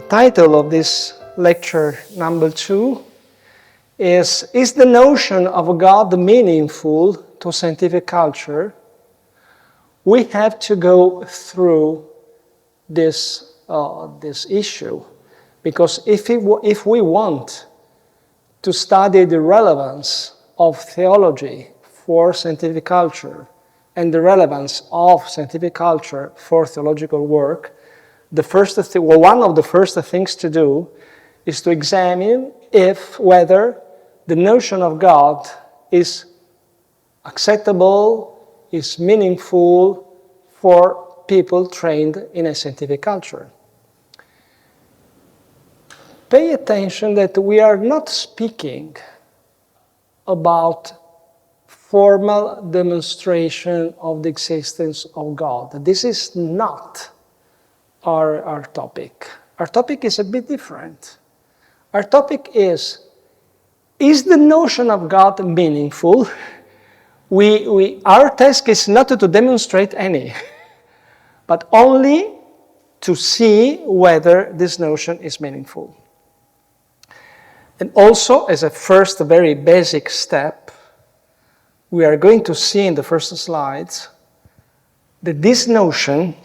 subtitle of this lecture number 2 is the notion of God meaningful to scientific culture? We have to go through this issue, because if we want to study the relevance of theology for scientific culture and the relevance of scientific culture for theological work, one of the first things to do is to examine whether the notion of God is acceptable, is meaningful for people trained in a scientific culture. Pay attention that we are not speaking about formal demonstration of the existence of God. This is not our topic. Our topic is a bit different. Our topic is the notion of God meaningful? Our task is not to demonstrate any, but only to see whether this notion is meaningful. And also, as a first very basic step, we are going to see in the first slides that this notion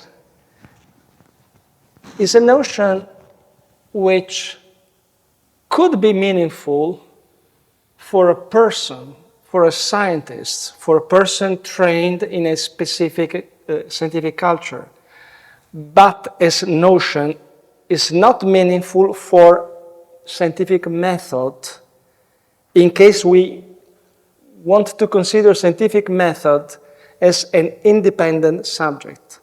is a notion which could be meaningful for a person, for a scientist, for a person trained in a specific scientific culture, but as a notion is not meaningful for scientific method in case we want to consider scientific method as an independent subject.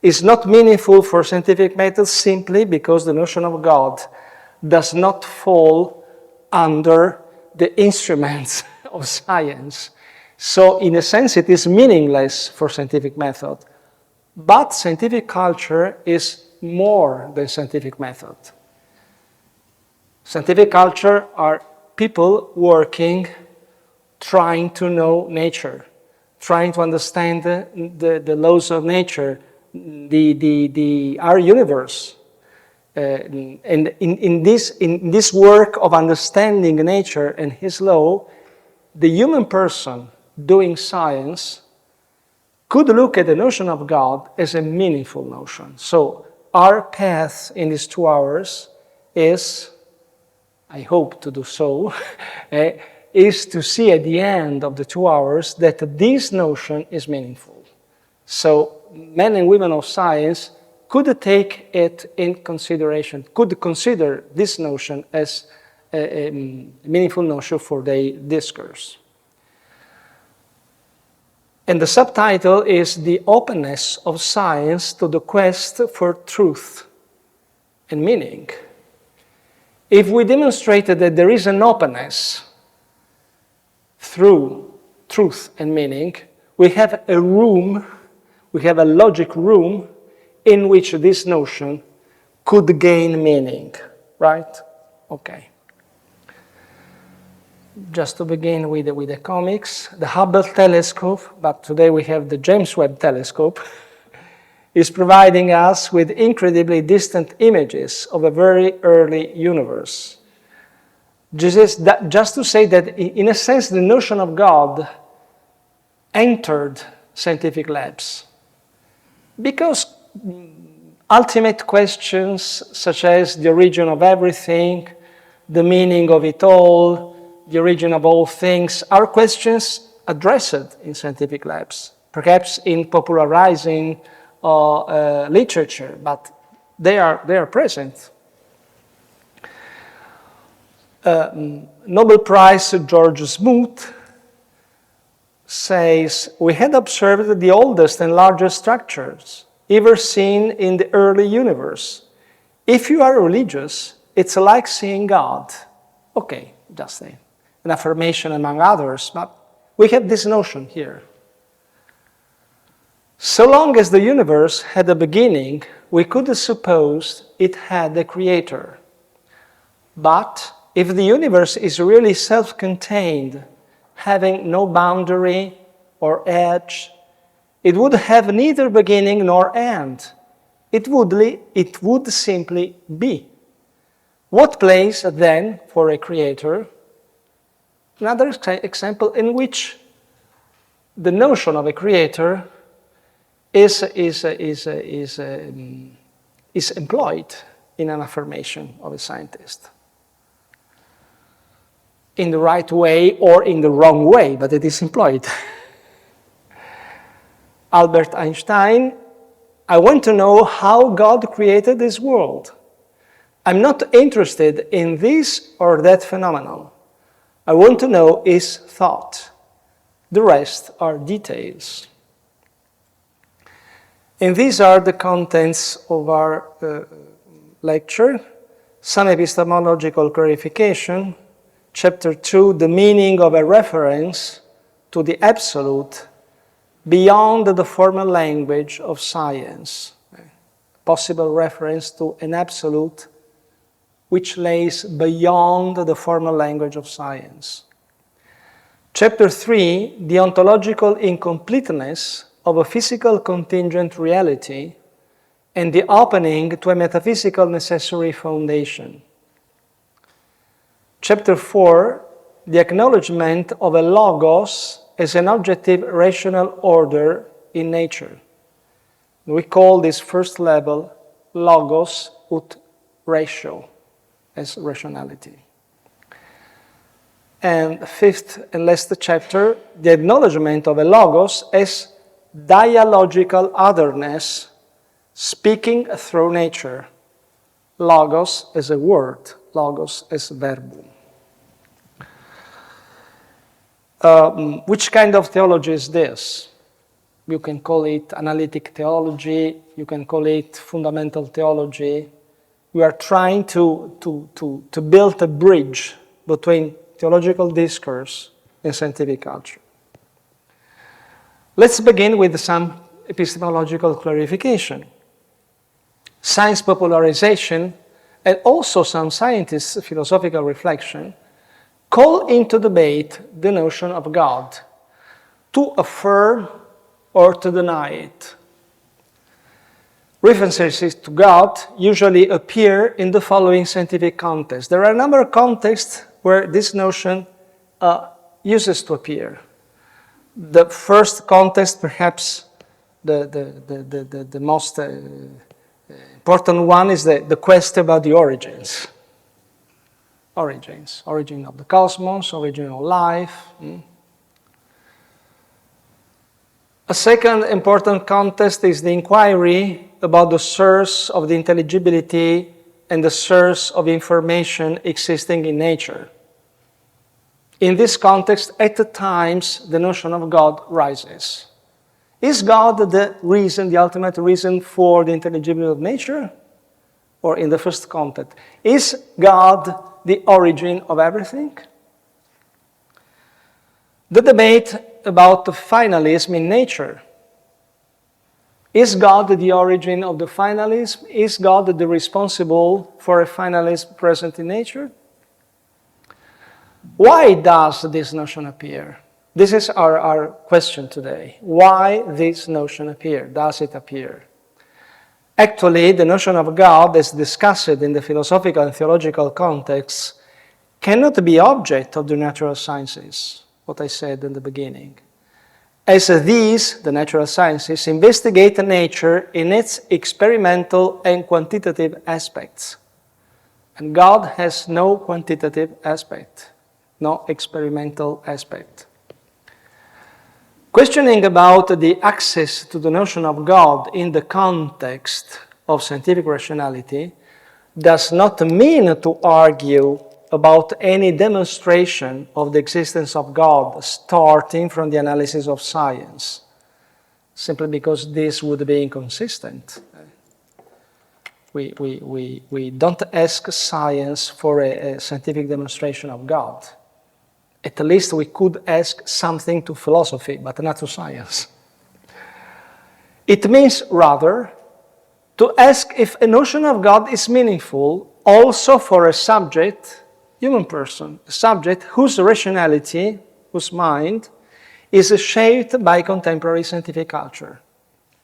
It's not meaningful for scientific method simply because the notion of God does not fall under the instruments of science. So in a sense it is meaningless for scientific method. But scientific culture is more than scientific method. Scientific culture are people working, trying to know nature, trying to understand the laws of nature, our universe. And in this work of understanding nature and his law, the human person doing science could look at the notion of God as a meaningful notion. So our path in these 2 hours is, I hope to do so, is to see at the end of the 2 hours that this notion is meaningful. So men and women of science could take it in consideration, could consider this notion as a meaningful notion for their discourse. And the subtitle is The Openness of Science to the Quest for Truth and Meaning. If we demonstrated that there is an openness through truth and meaning, we have a room, we have a logic room in which this notion could gain meaning, right? Okay. Just to begin with the comics, the Hubble telescope, but today we have the James Webb telescope, is providing us with incredibly distant images of a very early universe. Just to say that, in a sense, the notion of God entered scientific labs. Because ultimate questions such as the origin of everything, the meaning of it all, the origin of all things, are questions addressed in scientific labs, perhaps in popularizing literature, but they are present. Nobel Prize George Smoot says, "We had observed the oldest and largest structures ever seen in the early universe. If you are religious, it's like seeing God." Okay, just an affirmation among others, but we have this notion here. So long as the universe had a beginning, we could suppose it had a creator. But if the universe is really self-contained, having no boundary or edge, it would have neither beginning nor end. It would simply be. What place then for a creator? Another example in which the notion of a creator is employed in an affirmation of a scientist. In the right way or in the wrong way, but it is employed. Albert Einstein, I want to know how God created this world. I'm not interested in this or that phenomenon. I want to know his thought. The rest are details. And these are the contents of our lecture. Some epistemological clarification. Chapter 2, the meaning of a reference to the absolute beyond the formal language of science. Possible reference to an absolute which lays beyond the formal language of science. Chapter 3, the ontological incompleteness of a physical contingent reality and the opening to a metaphysical necessary foundation. Chapter 4, the acknowledgement of a logos as an objective rational order in nature. We call this first level logos ut ratio, as rationality. And fifth and last chapter, the acknowledgement of a logos as dialogical otherness, speaking through nature. Logos as a word, logos as verbum. Which kind of theology is this? You can call it analytic theology, you can call it fundamental theology. We are trying to build a bridge between theological discourse and scientific culture. Let's begin with some epistemological clarification. Science popularization and also some scientists' philosophical reflection call into debate the notion of God, to affirm or to deny it. References to God usually appear in the following scientific contexts. There are a number of contexts where this notion uses to appear. The first context, perhaps the most important one, is the quest about the origins. Origin of the cosmos, origin of life. A second important context is the inquiry about the source of the intelligibility and the source of information existing in nature. In this context, at times, the notion of God rises. Is God the reason, the ultimate reason for the intelligibility of nature? Or in the first context, is God the origin of everything? The debate about the finalism in nature. Is God the origin of the finalism? Is God the responsible for a finalism present in nature? Why does this notion appear? This is our question today. Why this notion appear? Does it appear? Actually, the notion of God, as discussed in the philosophical and theological context, cannot be object of the natural sciences, what I said in the beginning. As these, the natural sciences, investigate nature in its experimental and quantitative aspects. And God has no quantitative aspect, no experimental aspect. Questioning about the access to the notion of God in the context of scientific rationality does not mean to argue about any demonstration of the existence of God starting from the analysis of science, simply because this would be inconsistent. We don't ask science for a scientific demonstration of God. At least we could ask something to philosophy, but not to science. It means rather to ask if a notion of God is meaningful also for a subject, human person, a subject whose rationality, whose mind, is shaped by contemporary scientific culture.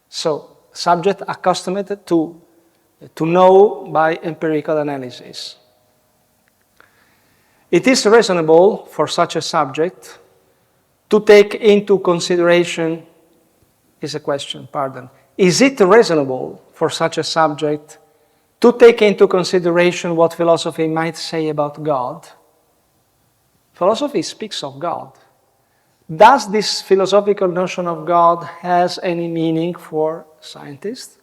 So, subject accustomed to know by empirical analysis. It is reasonable for such a subject to take into consideration, is a question, pardon. Is it reasonable for such a subject to take into consideration what philosophy might say about God? Philosophy speaks of God. Does this philosophical notion of God has any meaning for scientists?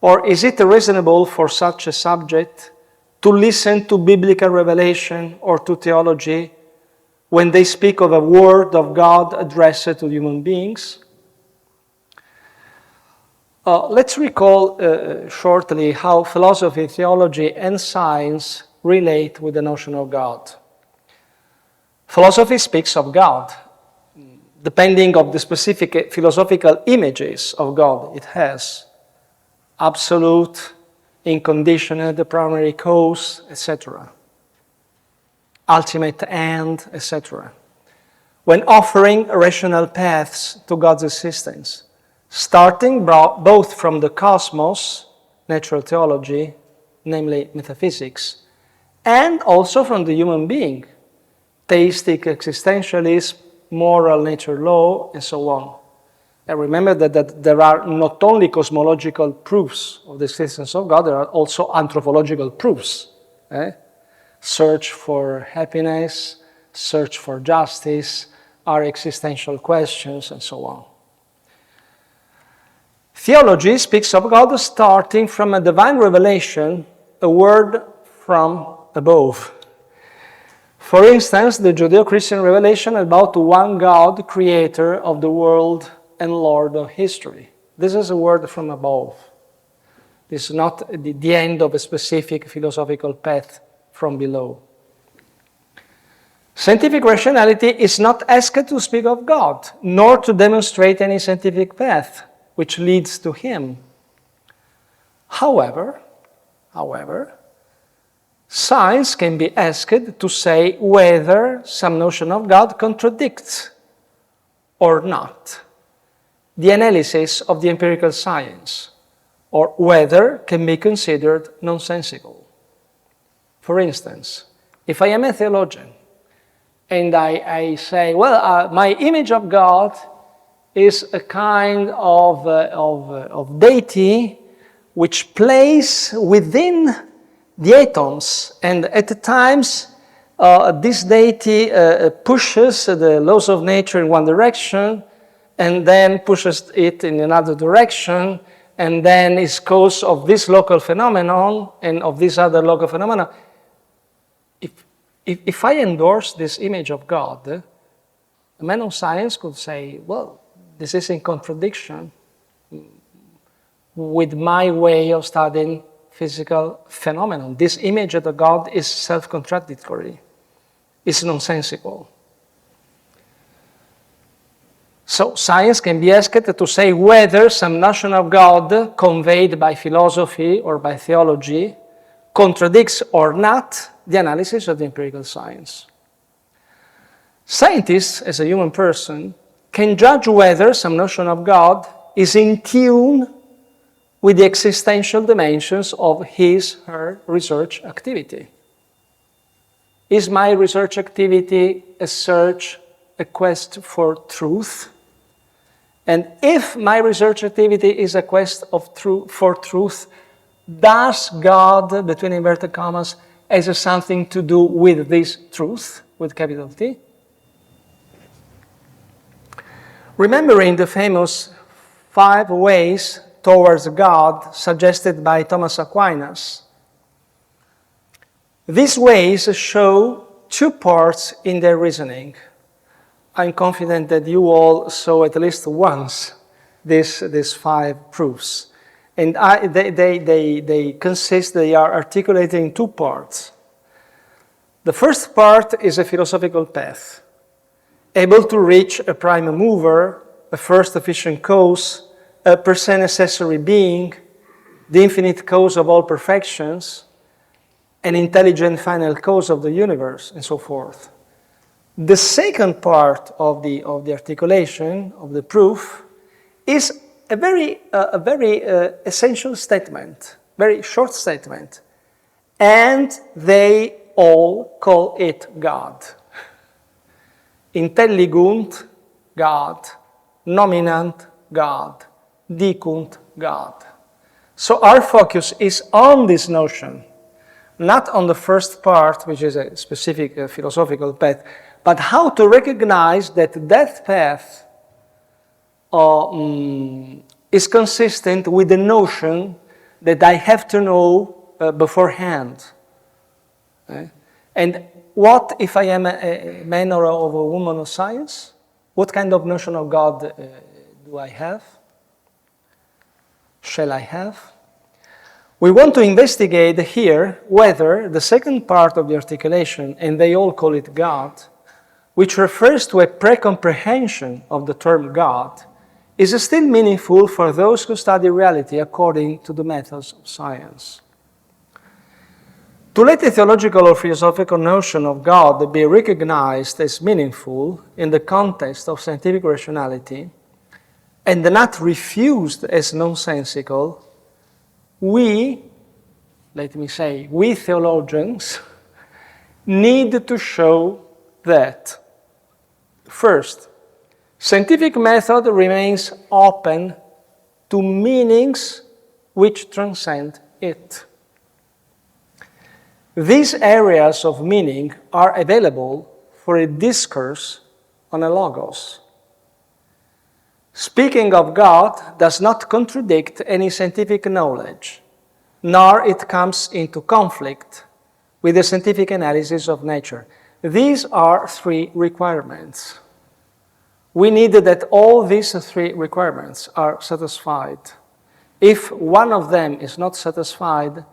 Or is it reasonable for such a subject to listen to biblical revelation or to theology when they speak of a word of God addressed to human beings? Let's recall shortly how philosophy, theology, and science relate with the notion of God. Philosophy speaks of God, depending on the specific philosophical images of God it has. Absolute, unconditional, the primary cause, etc. Ultimate end, etc. When offering rational paths to God's existence, starting both from the cosmos, natural theology, namely metaphysics, and also from the human being, theistic existentialism, moral nature law, and so on. And remember that there are not only cosmological proofs of the existence of God, there are also anthropological proofs. Search for happiness, search for justice, are existential questions, and so on. Theology speaks of God starting from a divine revelation, a word from above. For instance, the Judeo-Christian revelation about one God, creator of the world and Lord of history. This is a word from above. This is not the end of a specific philosophical path from below. Scientific rationality is not asked to speak of God, nor to demonstrate any scientific path which leads to Him. However, science can be asked to say whether some notion of God contradicts or not the analysis of the empirical science, or whether can be considered nonsensical. For instance, if I am a theologian and I say, well, my image of God is a kind of deity which plays within the atoms, and at times this deity pushes the laws of nature in one direction, and then pushes it in another direction, and then is cause of this local phenomenon and of this other local phenomenon. If I endorse this image of God, a man of science could say, well, this is in contradiction with my way of studying physical phenomenon. This image of the God is self-contradictory, it's nonsensical. So science can be asked to say whether some notion of God conveyed by philosophy or by theology contradicts or not the analysis of the empirical science. Scientists, as a human person, can judge whether some notion of God is in tune with the existential dimensions of his/her research activity. Is my research activity a search, a quest for truth? And if my research activity is a quest for truth, does God, between inverted commas, has something to do with this truth, with capital T? Remembering the famous 5 ways towards God suggested by Thomas Aquinas, these ways show 2 parts in their reasoning. I'm confident that you all saw at least once these 5 proofs. And they are articulated in 2 parts. The first part is a philosophical path, able to reach a prime mover, a first efficient cause, a per se necessary being, the infinite cause of all perfections, an intelligent final cause of the universe, and so forth. The second part of the articulation, of the proof, is a very essential statement, very short statement, and they all call it God. Intelligunt, God. Nominant, God. Dicunt, God. So our focus is on this notion, not on the first part, which is a specific philosophical path, but how to recognize that that path is consistent with the notion that I have to know beforehand. Okay? And what if I am a man or a woman of science? What kind of notion of God do I have? Shall I have? We want to investigate here whether the second part of the articulation, and they all call it God, which refers to a pre-comprehension of the term God, is still meaningful for those who study reality according to the methods of science. To let a theological or philosophical notion of God be recognized as meaningful in the context of scientific rationality and not refused as nonsensical, we theologians need to show that, first, scientific method remains open to meanings which transcend it. These areas of meaning are available for a discourse on a logos. Speaking of God does not contradict any scientific knowledge, nor it comes into conflict with the scientific analysis of nature. These are three requirements. We need that all these three requirements are satisfied. If one of them is not satisfied,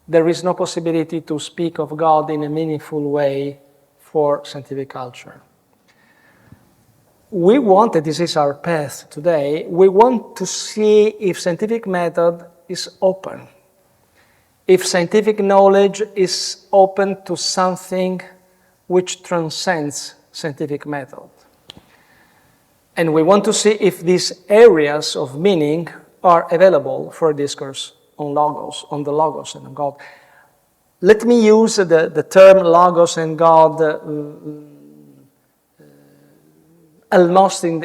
there is no possibility to speak of God in a meaningful way for scientific culture. We want, and this is our path today, we want to see if scientific method is open, if scientific knowledge is open to something which transcends scientific method. And we want to see if these areas of meaning are available for discourse on logos, on the logos and on God. Let me use the term logos and God almost in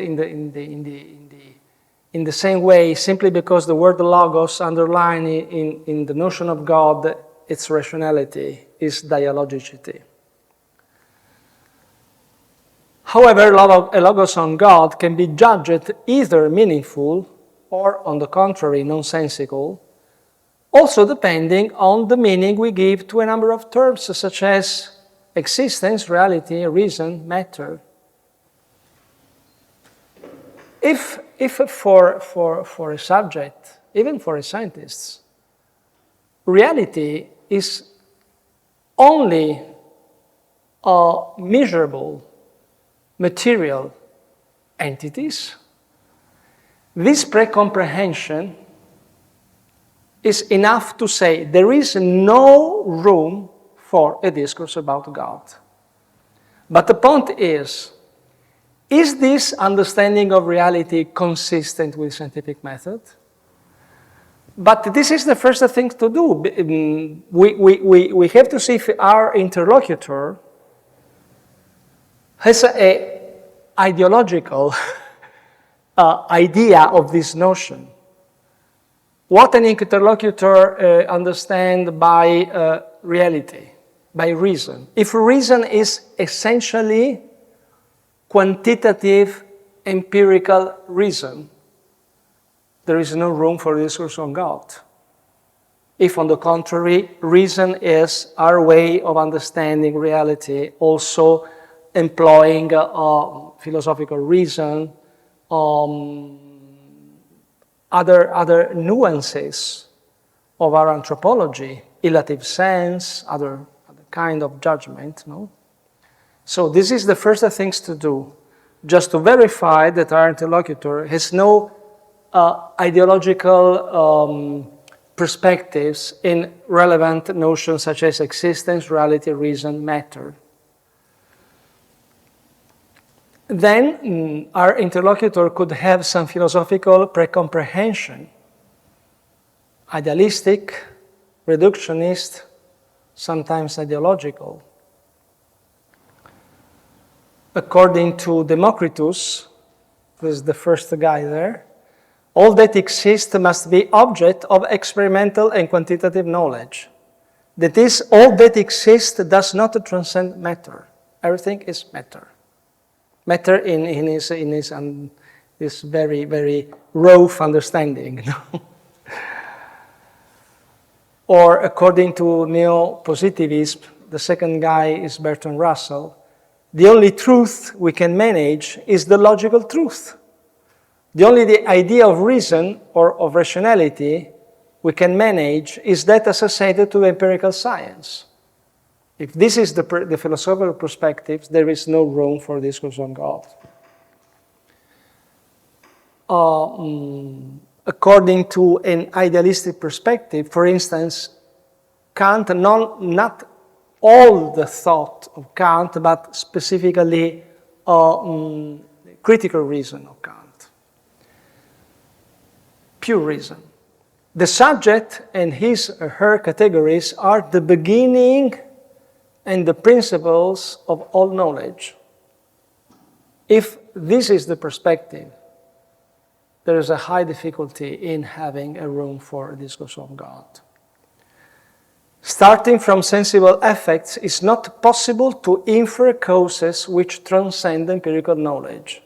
the same way, simply because the word logos underlying in the notion of God, its rationality, is dialogicity. However, a logos on God can be judged either meaningful or, on the contrary, nonsensical, also depending on the meaning we give to a number of terms, such as existence, reality, reason, matter. If for a subject, even for a scientist, reality is only measurable material entities, this pre-comprehension is enough to say there is no room for a discourse about God. But the point is this understanding of reality consistent with scientific method? But this is the first thing to do. We have to see if our interlocutor has an ideological idea of this notion. What an interlocutor understands by reality, by reason. If reason is essentially quantitative, empirical reason, there is no room for discourse on God. If, on the contrary, reason is our way of understanding reality, also employing philosophical reason, other nuances of our anthropology, illative sense, other kind of judgment, no? So this is the first things to do, just to verify that our interlocutor has no ideological perspectives in relevant notions such as existence, reality, reason, matter. Then our interlocutor could have some philosophical pre-comprehension, idealistic, reductionist, sometimes ideological. According to Democritus, who is the first guy there, all that exists must be object of experimental and quantitative knowledge. That is, all that exists does not transcend matter. Everything is matter. Matter in this very, very rough understanding. Or according to neo-positivism, the second guy is Bertrand Russell, the only truth we can manage is the logical truth. The idea of reason or of rationality we can manage is that associated to empirical science. If this is the philosophical perspective, there is no room for discourse on God. According to an idealistic perspective, for instance, Kant, not all the thought of Kant, but specifically critical reason of Kant. Pure reason. The subject and his or her categories are the beginning and the principles of all knowledge. If this is the perspective, there is a high difficulty in having a room for a discourse on God. Starting from sensible effects, it's not possible to infer causes which transcend empirical knowledge.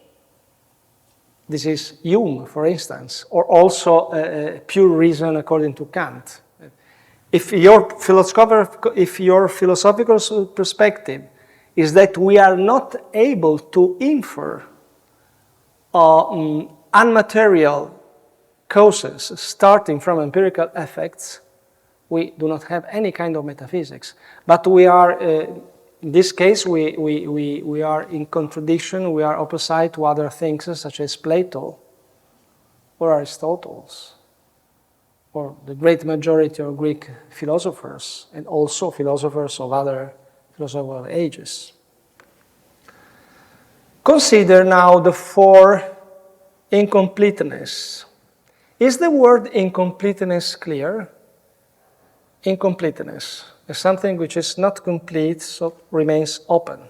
This is Hume, for instance, or also pure reason according to Kant. If your philosophical perspective is that we are not able to infer unmaterial causes starting from empirical effects, we do not have any kind of metaphysics. But we are, in this case, we are in contradiction, we are opposite to other things such as Plato or Aristotle, or the great majority of Greek philosophers, and also philosophers of other philosophical ages. Consider now the four incompleteness. Is the word incompleteness clear? Incompleteness is something which is not complete, so remains open.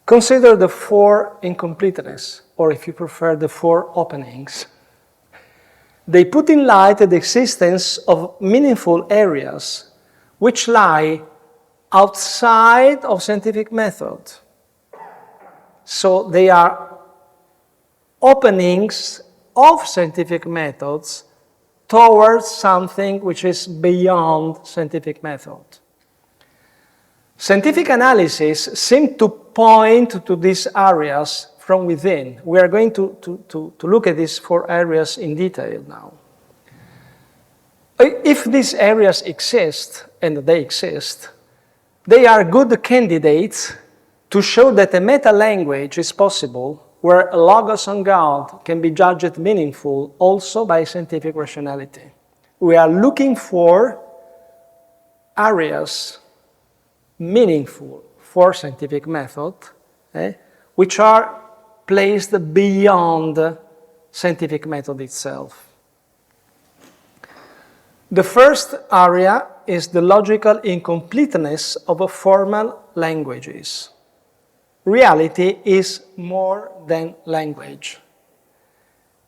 Consider the four incompleteness, or if you prefer, the four openings. They put in light the existence of meaningful areas which lie outside of scientific method. So they are openings of scientific methods towards something which is beyond scientific method. Scientific analysis seems to point to these areas from within. We are going to look at these four areas in detail now. If these areas exist, and they exist, they are good candidates to show that a meta-language is possible where a logos on God can be judged meaningful also by scientific rationality. We are looking for areas meaningful for scientific method, which are placed beyond scientific method itself. The first area is the logical incompleteness of formal languages. Reality is more than language.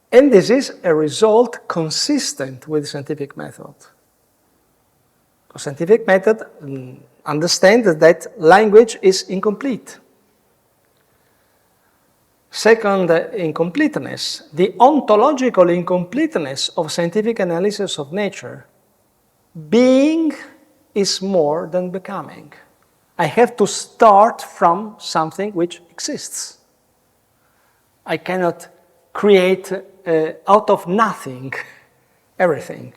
And this is a result consistent with scientific method. Scientific method understands that language is incomplete. Second, incompleteness. The ontological incompleteness of scientific analysis of nature. Being is more than becoming. I have to start from something which exists. I cannot create out of nothing everything.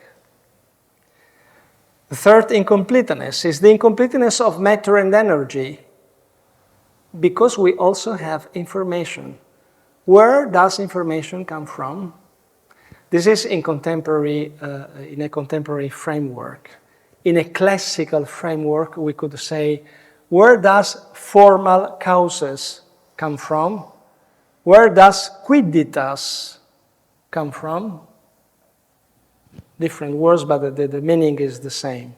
The third incompleteness is the incompleteness of matter and energy, because we also have information. Where does information come from? This is in a contemporary framework. In a classical framework, we could say, where does formal causes come from? Where does quidditas come from? Different words, but the meaning is the same.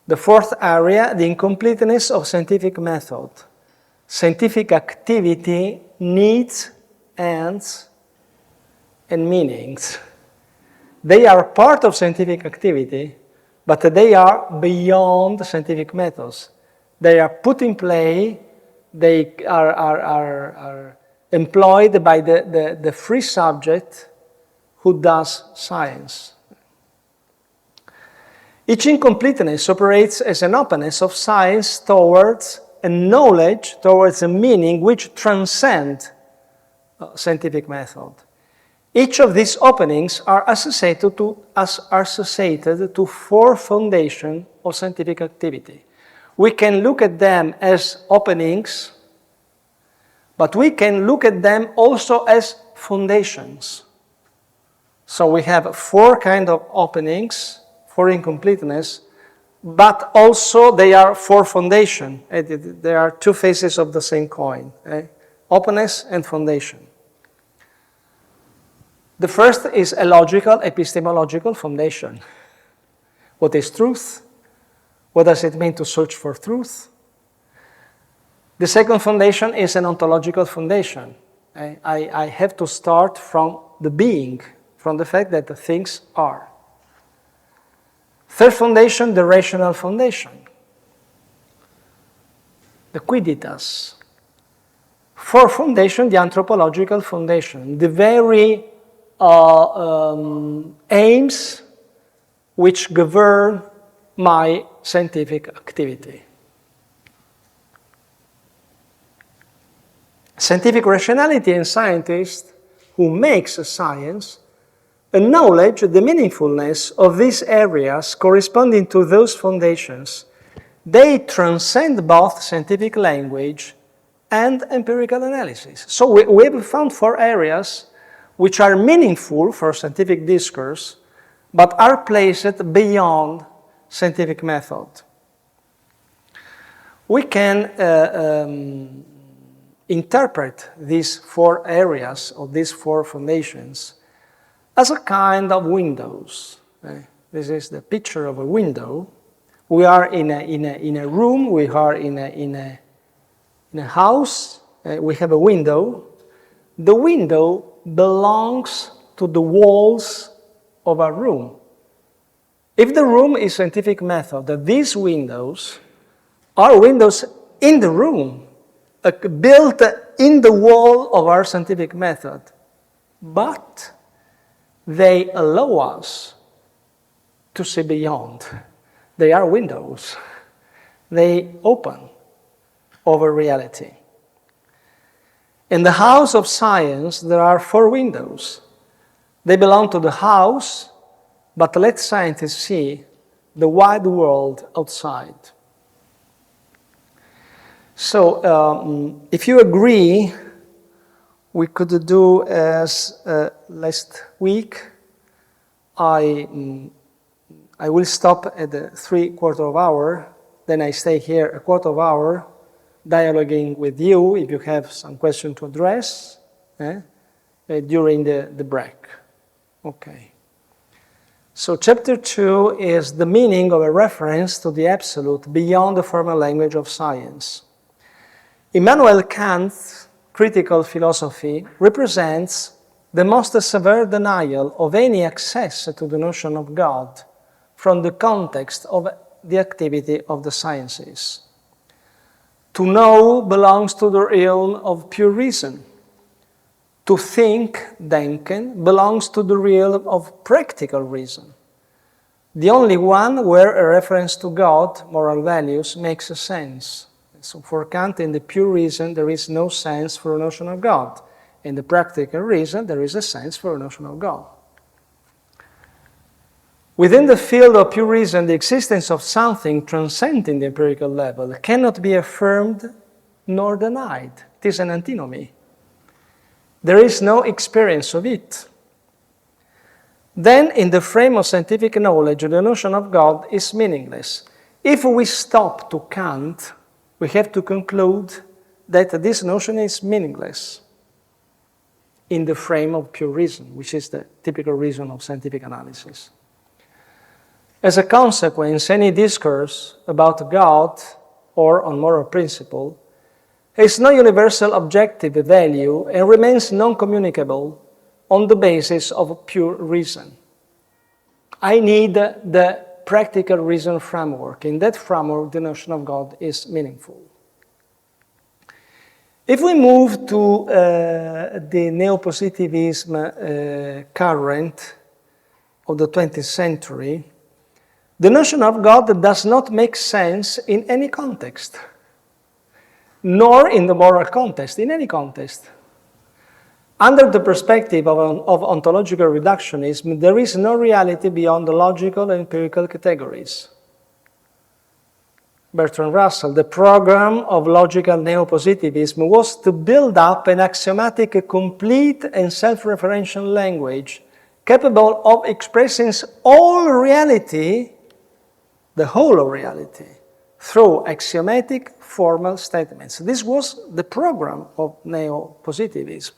The fourth area, the incompleteness of scientific method. Scientific activity needs ends and meanings. They are part of scientific activity, but they are beyond scientific methods. They are put in play, they are employed by the free subject who does science. Each incompleteness operates as an openness of science towards a knowledge, towards a meaning which transcends scientific method. Each of these openings are associated to four foundations of scientific activity. We can look at them as openings, but we can look at them also as foundations. So we have four kinds of openings, for incompleteness, but also they are four foundations. They are two faces of the same coin, openness and foundation. The first is a logical, epistemological foundation. What is truth? What does it mean to search for truth? The second foundation is an ontological foundation. I have to start from the being, from the fact that the things are. Third foundation, the rational foundation, the quidditas. Fourth foundation, the anthropological foundation, the very aims which govern my scientific activity. Scientific rationality and scientists who makes a science acknowledge the meaningfulness of these areas corresponding to those foundations. They transcend both scientific language and empirical analysis. So we have found four areas which are meaningful for scientific discourse, but are placed beyond scientific method. We can interpret these four areas, or these four foundations, as a kind of windows. This is the picture of a window. We are in a room, we are in a house, we have a window. The window belongs to the walls of our room. If the room is scientific method, these windows are windows in the room, built in the wall of our scientific method, but they allow us to see beyond. They are windows. They open over reality. In the house of science, there are four windows. They belong to the house, but let scientists see the wide world outside. So, if you agree, we could do as last week. I will stop at the 3/4 hour, then I stay here a 1/4 hour, dialoguing with you if you have some question to address during the break. Okay. So chapter 2 is the meaning of a reference to the absolute beyond the formal language of science. Immanuel Kant's critical philosophy represents the most severe denial of any access to the notion of God from the context of the activity of the sciences. To know belongs to the realm of pure reason. To think, denken, belongs to the realm of practical reason. The only one where a reference to God, moral values, makes a sense. So for Kant, in the pure reason, there is no sense for a notion of God. In the practical reason, there is a sense for a notion of God. Within the field of pure reason, the existence of something transcending the empirical level cannot be affirmed nor denied. It is an antinomy. There is no experience of it. Then, in the frame of scientific knowledge, the notion of God is meaningless. If we stop to Kant, we have to conclude that this notion is meaningless in the frame of pure reason, which is the typical reason of scientific analysis. As a consequence, any discourse about God or on moral principle has no universal objective value and remains non-communicable on the basis of pure reason. I need the practical reason framework. In that framework, the notion of God is meaningful. If we move to the neo-positivism current of the 20th century, the notion of God does not make sense in any context, nor in the moral context, in any context. Under the perspective of ontological reductionism, there is no reality beyond the logical and empirical categories. Bertrand Russell, the program of logical neo-positivism was to build up an axiomatic, complete and self-referential language capable of expressing all reality, the whole of reality, through axiomatic formal statements. This was the program of neo-positivism,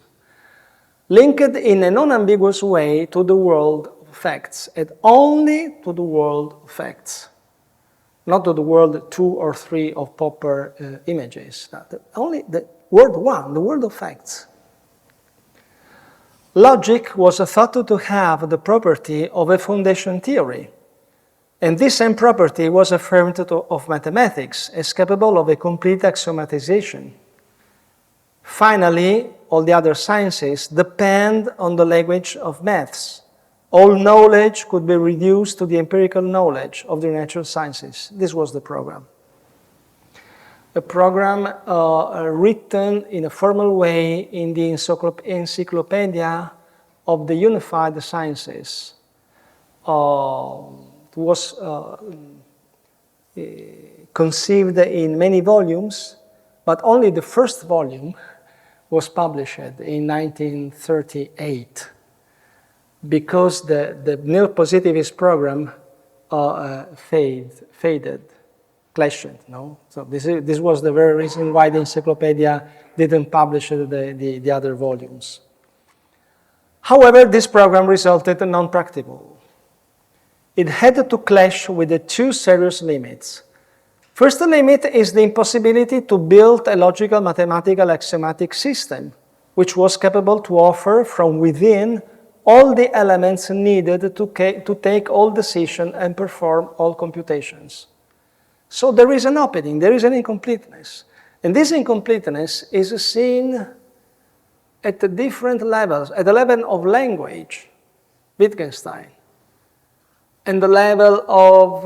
linked in a non-ambiguous way to the world of facts, and only to the world of facts, not to the world 2 or 3 of Popper images. Only the world 1, the world of facts. Logic was thought to have the property of a foundation theory, and this same property was affirmed of mathematics as capable of a complete axiomatization. Finally, all the other sciences depend on the language of maths. All knowledge could be reduced to the empirical knowledge of the natural sciences. This was the program. A program written in a formal way in the Encyclopedia of the Unified Sciences. It was conceived in many volumes, but only the first volume was published in 1938 because the neo-positivist program faded, clashed. No? So this was the very reason why the encyclopedia didn't publish the other volumes. However, this program resulted in non-practicable. It had to clash with the two serious limits. First limit is the impossibility to build a logical mathematical axiomatic system, which was capable to offer from within all the elements needed to take all decisions and perform all computations. So there is an opening, there is an incompleteness. And this incompleteness is seen at different levels, at the level of language, Wittgenstein, and the level of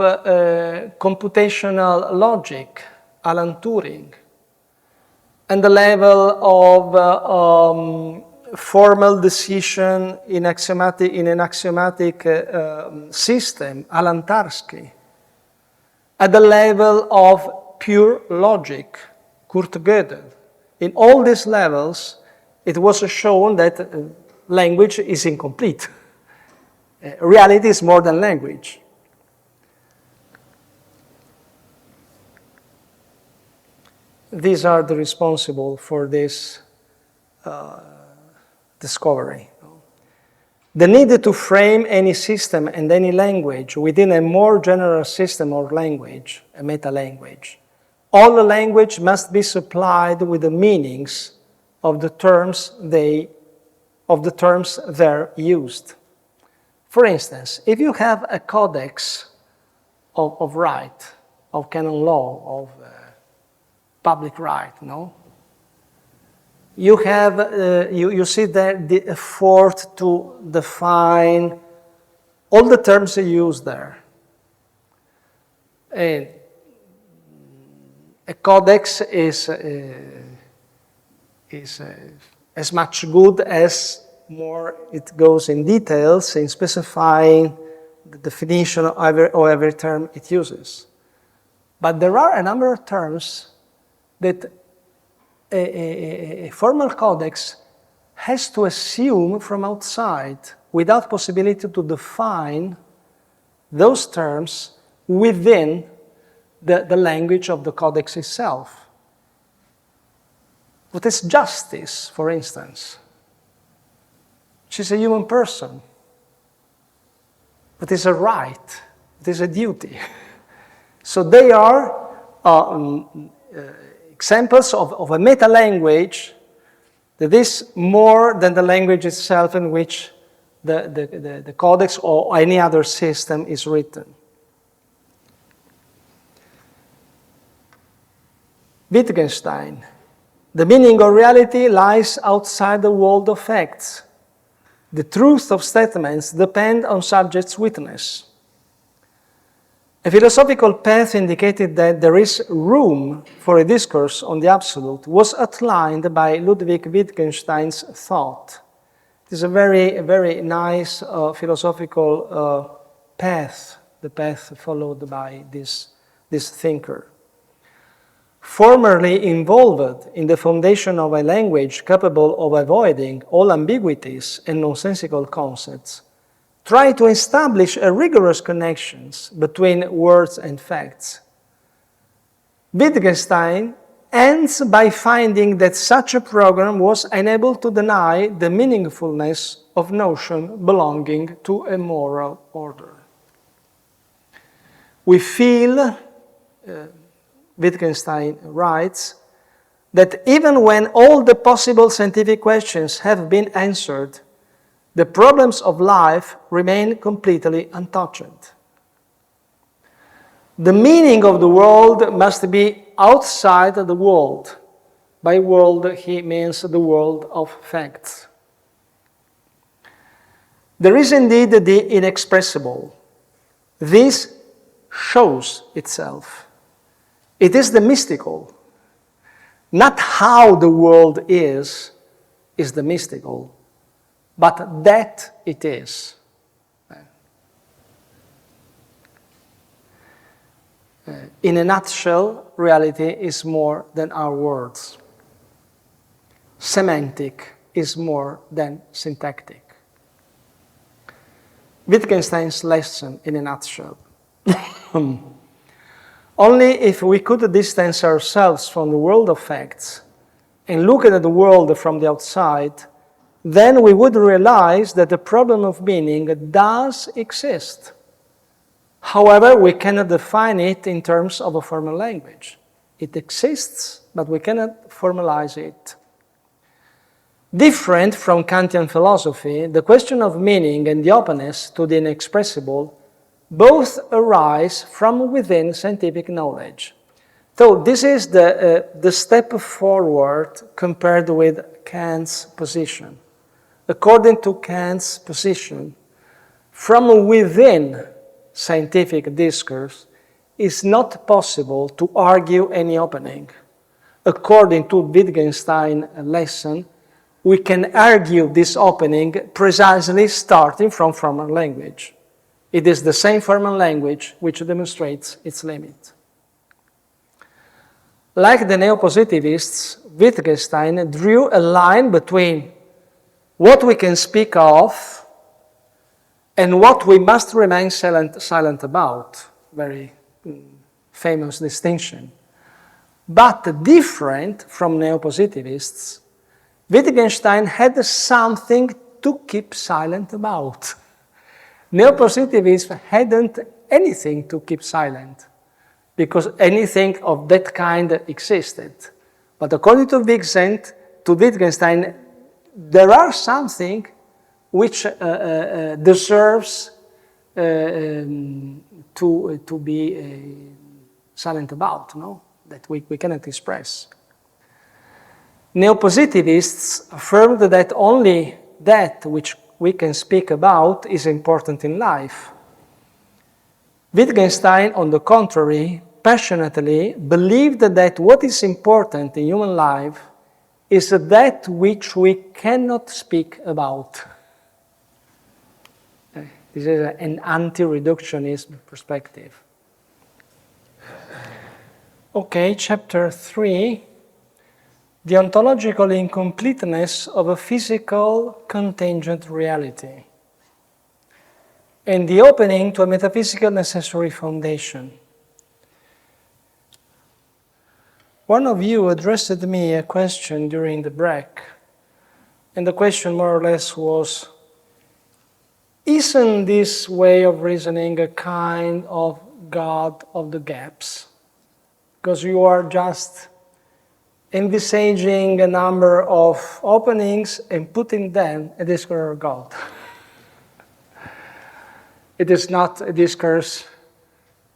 computational logic, Alan Turing, and the level of formal decision in an axiomatic system, Alan Tarski, at the level of pure logic, Kurt Gödel. In all these levels, it was shown that language is incomplete. Reality is more than language. These are the responsible for this discovery. The need to frame any system and any language within a more general system or language, a meta-language. All the language must be supplied with the meanings of the terms there used. For instance, if you have a codex of right, of canon law, of public right, no? You have, you see that the effort to define all the terms used there. And a codex is as much good as more it goes in details in specifying the definition of every term it uses. But there are a number of terms that a formal codex has to assume from outside without possibility to define those terms within the language of the codex itself. What is justice, for instance? She's a human person. What is a right? It is a duty. So they are examples of a meta-language that is more than the language itself in which the codex or any other system is written. Wittgenstein. The meaning of reality lies outside the world of facts. The truth of statements depend on subjects' witness. A philosophical path indicated that there is room for a discourse on the absolute was outlined by Ludwig Wittgenstein's thought. It is a very nice philosophical path, the path followed by this thinker. Formerly involved in the foundation of a language capable of avoiding all ambiguities and nonsensical concepts, try to establish a rigorous connections between words and facts. Wittgenstein ends by finding that such a program was unable to deny the meaningfulness of notion belonging to a moral order. We feel, Wittgenstein writes, that even when all the possible scientific questions have been answered, the problems of life remain completely untouched. The meaning of the world must be outside the world. By world, he means the world of facts. There is indeed the inexpressible. This shows itself. It is the mystical. Not how the world is the mystical, but that it is. In a nutshell, reality is more than our words. Semantic is more than syntactic. Wittgenstein's lesson in a nutshell. Only if we could distance ourselves from the world of facts and look at the world from the outside, then we would realize that the problem of meaning does exist. However, we cannot define it in terms of a formal language. It exists, but we cannot formalize it. Different from Kantian philosophy, the question of meaning and the openness to the inexpressible both arise from within scientific knowledge. So this is the step forward compared with Kant's position. According to Kant's position, from within scientific discourse, it's not possible to argue any opening. According to Wittgenstein's lesson, we can argue this opening precisely starting from formal language. It is the same formal language which demonstrates its limit. Like the neo-positivists, Wittgenstein drew a line between what we can speak of and what we must remain silent about. Very famous distinction. But different from neo-positivists, Wittgenstein had something to keep silent about. Neo-positivists hadn't anything to keep silent because anything of that kind existed. But according to Wittgenstein, there are something which deserves to be silent about, no? That we cannot express. Neo-positivists affirmed that only that which we can speak about is important in life. Wittgenstein, on the contrary, passionately believed that what is important in human life is that which we cannot speak about. This is an anti-reductionist perspective. Okay, chapter 3. The ontological incompleteness of a physical contingent reality, and the opening to a metaphysical necessary foundation. One of you addressed me a question during the break, and the question more or less was, Isn't this way of reasoning a kind of God of the gaps? Because you are just envisaging a number of openings and putting them a discourse of God. It is not a discourse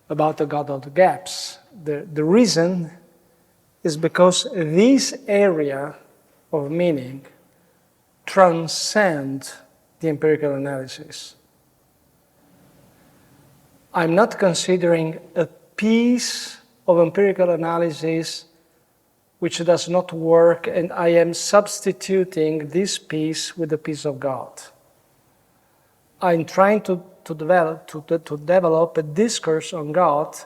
about the God of the gaps. The reason is because this area of meaning transcends the empirical analysis. I'm not considering a piece of empirical analysis which does not work, and I am substituting this piece with the piece of God. I'm trying to develop a discourse on God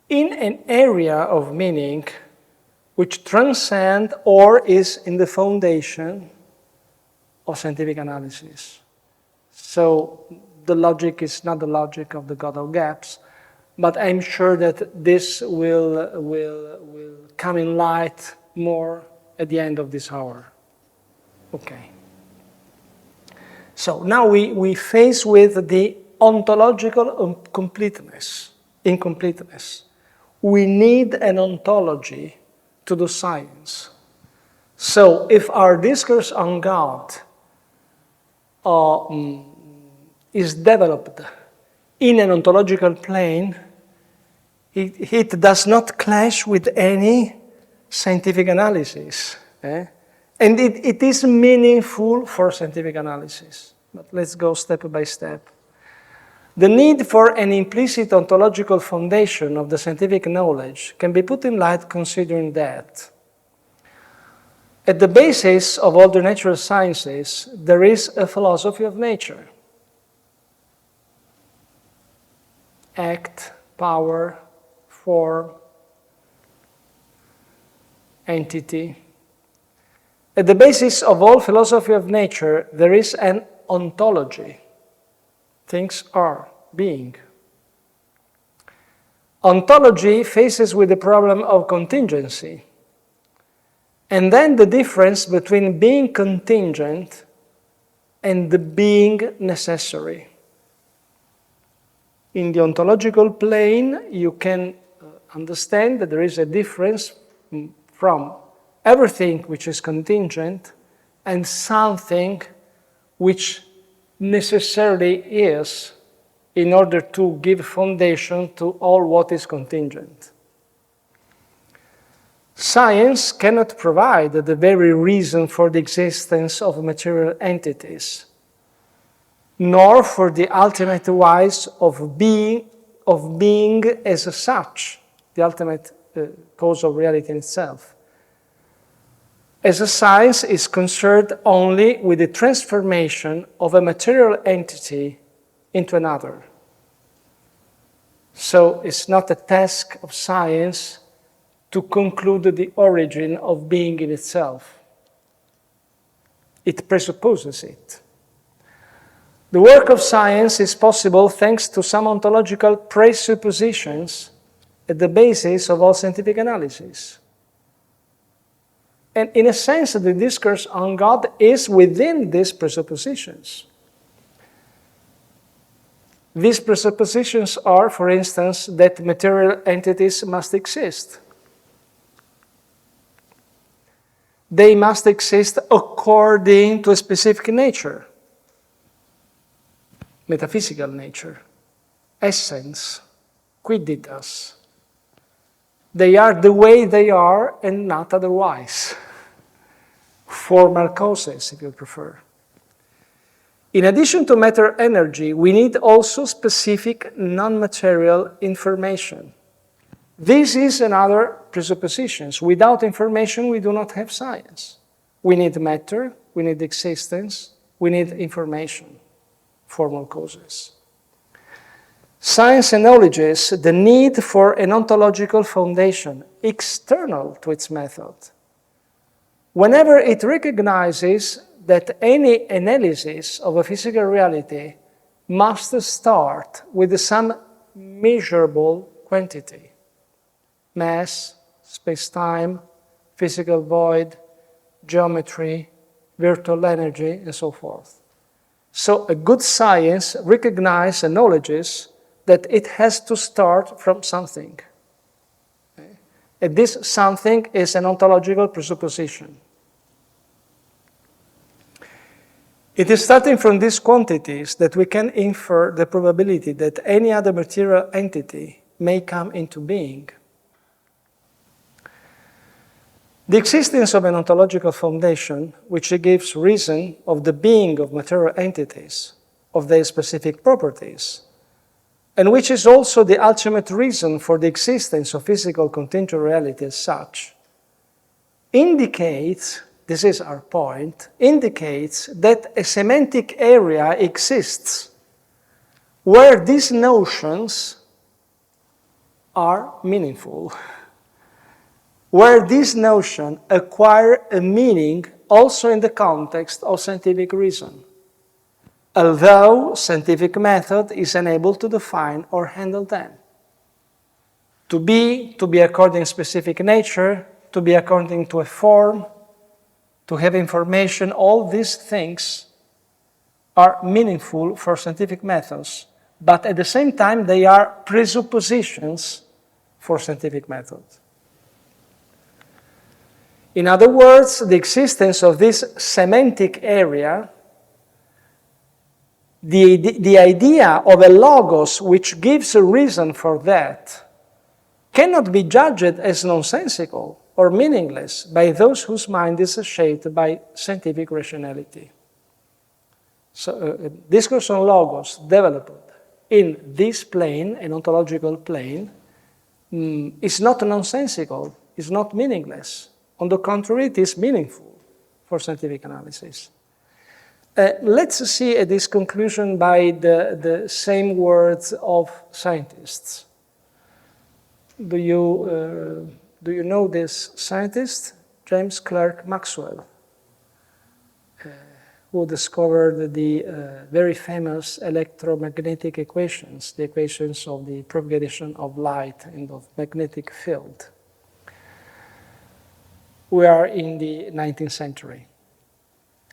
in an area of meaning which transcends or is in the foundation of scientific analysis. So the logic is not the logic of the God of gaps, but I'm sure that this will come in light more at the end of this hour. Okay. So now we face with the ontological incompleteness. We need an ontology to do science. So if our discourse on God is developed in an ontological plane, it does not clash with any scientific analysis. And it is meaningful for scientific analysis. But let's go step by step. The need for an implicit ontological foundation of the scientific knowledge can be put in light considering that at the basis of all the natural sciences, there is a philosophy of nature. Act, power, form, entity. At the basis of all philosophy of nature, there is an ontology. Things are, being. Ontology faces with the problem of contingency. And then the difference between being contingent and the being necessary. In the ontological plane, you can understand that there is a difference from everything which is contingent and something which necessarily is in order to give foundation to all what is contingent. Science cannot provide the very reason for the existence of material entities, nor for the ultimate wise of being as such, the ultimate cause of reality in itself. As a science is concerned only with the transformation of a material entity into another. So it's not a task of science to conclude the origin of being in itself. It presupposes it. The work of science is possible thanks to some ontological presuppositions at the basis of all scientific analysis. And in a sense, the discourse on God is within these presuppositions. These presuppositions are, for instance, that material entities must exist. They must exist according to a specific nature, metaphysical nature, essence, quidditas. They are the way they are and not otherwise. Formal causes, if you prefer. In addition to matter energy, we need also specific non-material information. This is another presupposition. Without information, we do not have science. We need matter, we need existence, we need information, formal causes. Science acknowledges the need for an ontological foundation external to its method. Whenever it recognizes that any analysis of a physical reality must start with some measurable quantity, mass, space-time, physical void, geometry, virtual energy, and so forth. So a good science recognizes, acknowledges that it has to start from something. Okay? And this something is an ontological presupposition. It is starting from these quantities that we can infer the probability that any other material entity may come into being. The existence of an ontological foundation, which gives reason of the being of material entities, of their specific properties, and which is also the ultimate reason for the existence of physical contingent reality as such, indicates, this is our point, indicates that a semantic area exists where these notions are meaningful, where these notions acquire a meaning also in the context of scientific reason, although scientific method is unable to define or handle them. To be according to specific nature, to be according to a form, to have information, all these things are meaningful for scientific methods, but at the same time they are presuppositions for scientific methods. In other words, the existence of this semantic area, the idea of a logos which gives a reason for that, cannot be judged as nonsensical or meaningless by those whose mind is shaped by scientific rationality. So a discourse on logos developed in this plane, an ontological plane, is not nonsensical, is not meaningless. On the contrary, it is meaningful for scientific analysis. Let's see this conclusion by the same words of scientists. Do you know this scientist? James Clerk Maxwell, who discovered the very famous electromagnetic equations, the equations of the propagation of light and of magnetic field. We are in the 19th century.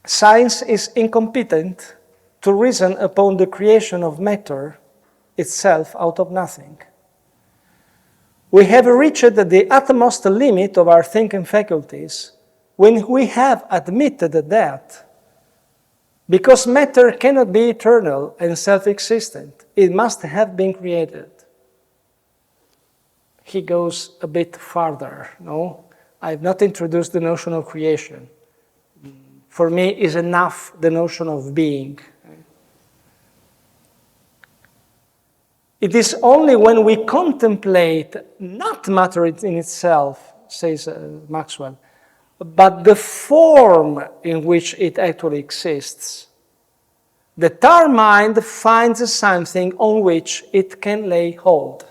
Science is incompetent to reason upon the creation of matter itself out of nothing. We have reached the utmost limit of our thinking faculties when we have admitted that because matter cannot be eternal and self-existent, it must have been created. He goes a bit farther, no? I have not introduced the notion of creation. For me, is enough the notion of being. It is only when we contemplate not matter in itself, says Maxwell, but the form in which it actually exists, that our mind finds something on which it can lay hold.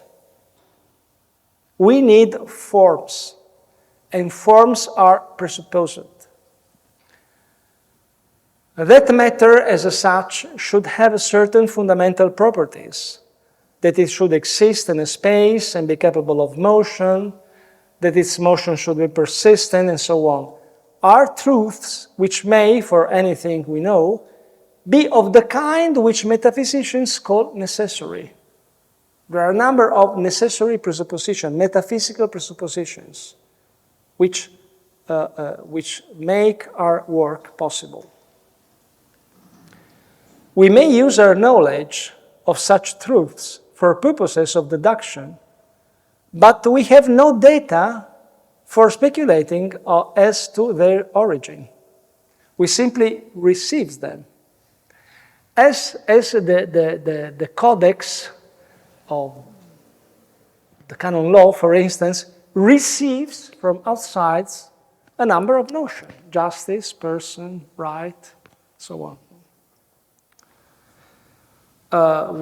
We need forms, and forms are presupposed. That matter, as such, should have certain fundamental properties, that it should exist in a space and be capable of motion, that its motion should be persistent, and so on, are truths which may, for anything we know, be of the kind which metaphysicians call necessary. There are a number of necessary presuppositions, metaphysical presuppositions, which make our work possible. We may use our knowledge of such truths for purposes of deduction, but we have no data for speculating as to their origin. We simply receive them. As the codex of the canon law, for instance, receives from outside a number of notions, justice, person, right, so on.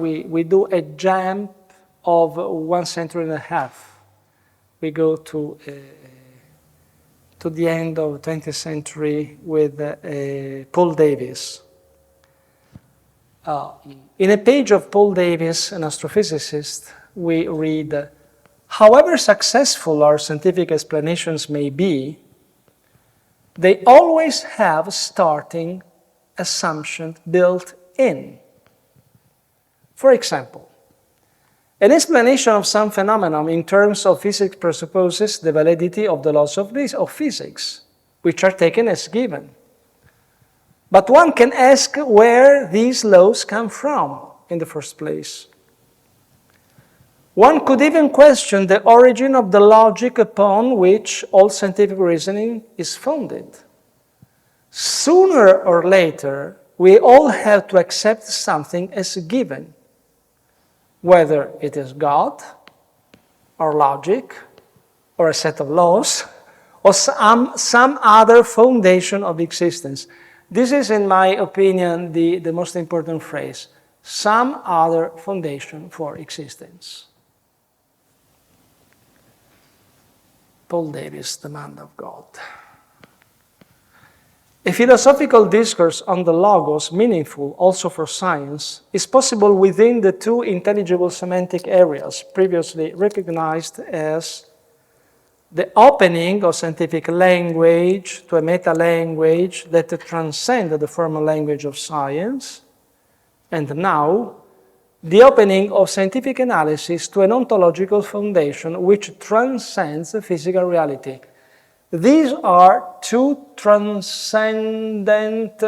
We do a jump of 1.5 centuries. We go to the end of the 20th century with Paul Davies. In a page of Paul Davies, an astrophysicist, we read, however successful our scientific explanations may be, they always have starting assumptions built in. For example, an explanation of some phenomenon in terms of physics presupposes the validity of the laws of physics, which are taken as given. But one can ask where these laws come from in the first place. One could even question the origin of the logic upon which all scientific reasoning is founded. Sooner or later, we all have to accept something as a given, whether it is God, or logic, or a set of laws, or some other foundation of existence. This is, in my opinion, the most important phrase. Some other foundation for existence. Paul Davies, The Man of God. A philosophical discourse on the Logos, meaningful also for science, is possible within the two intelligible semantic areas previously recognized as the opening of scientific language to a meta-language that transcends the formal language of science, and now the opening of scientific analysis to an ontological foundation which transcends physical reality. These are two transcendent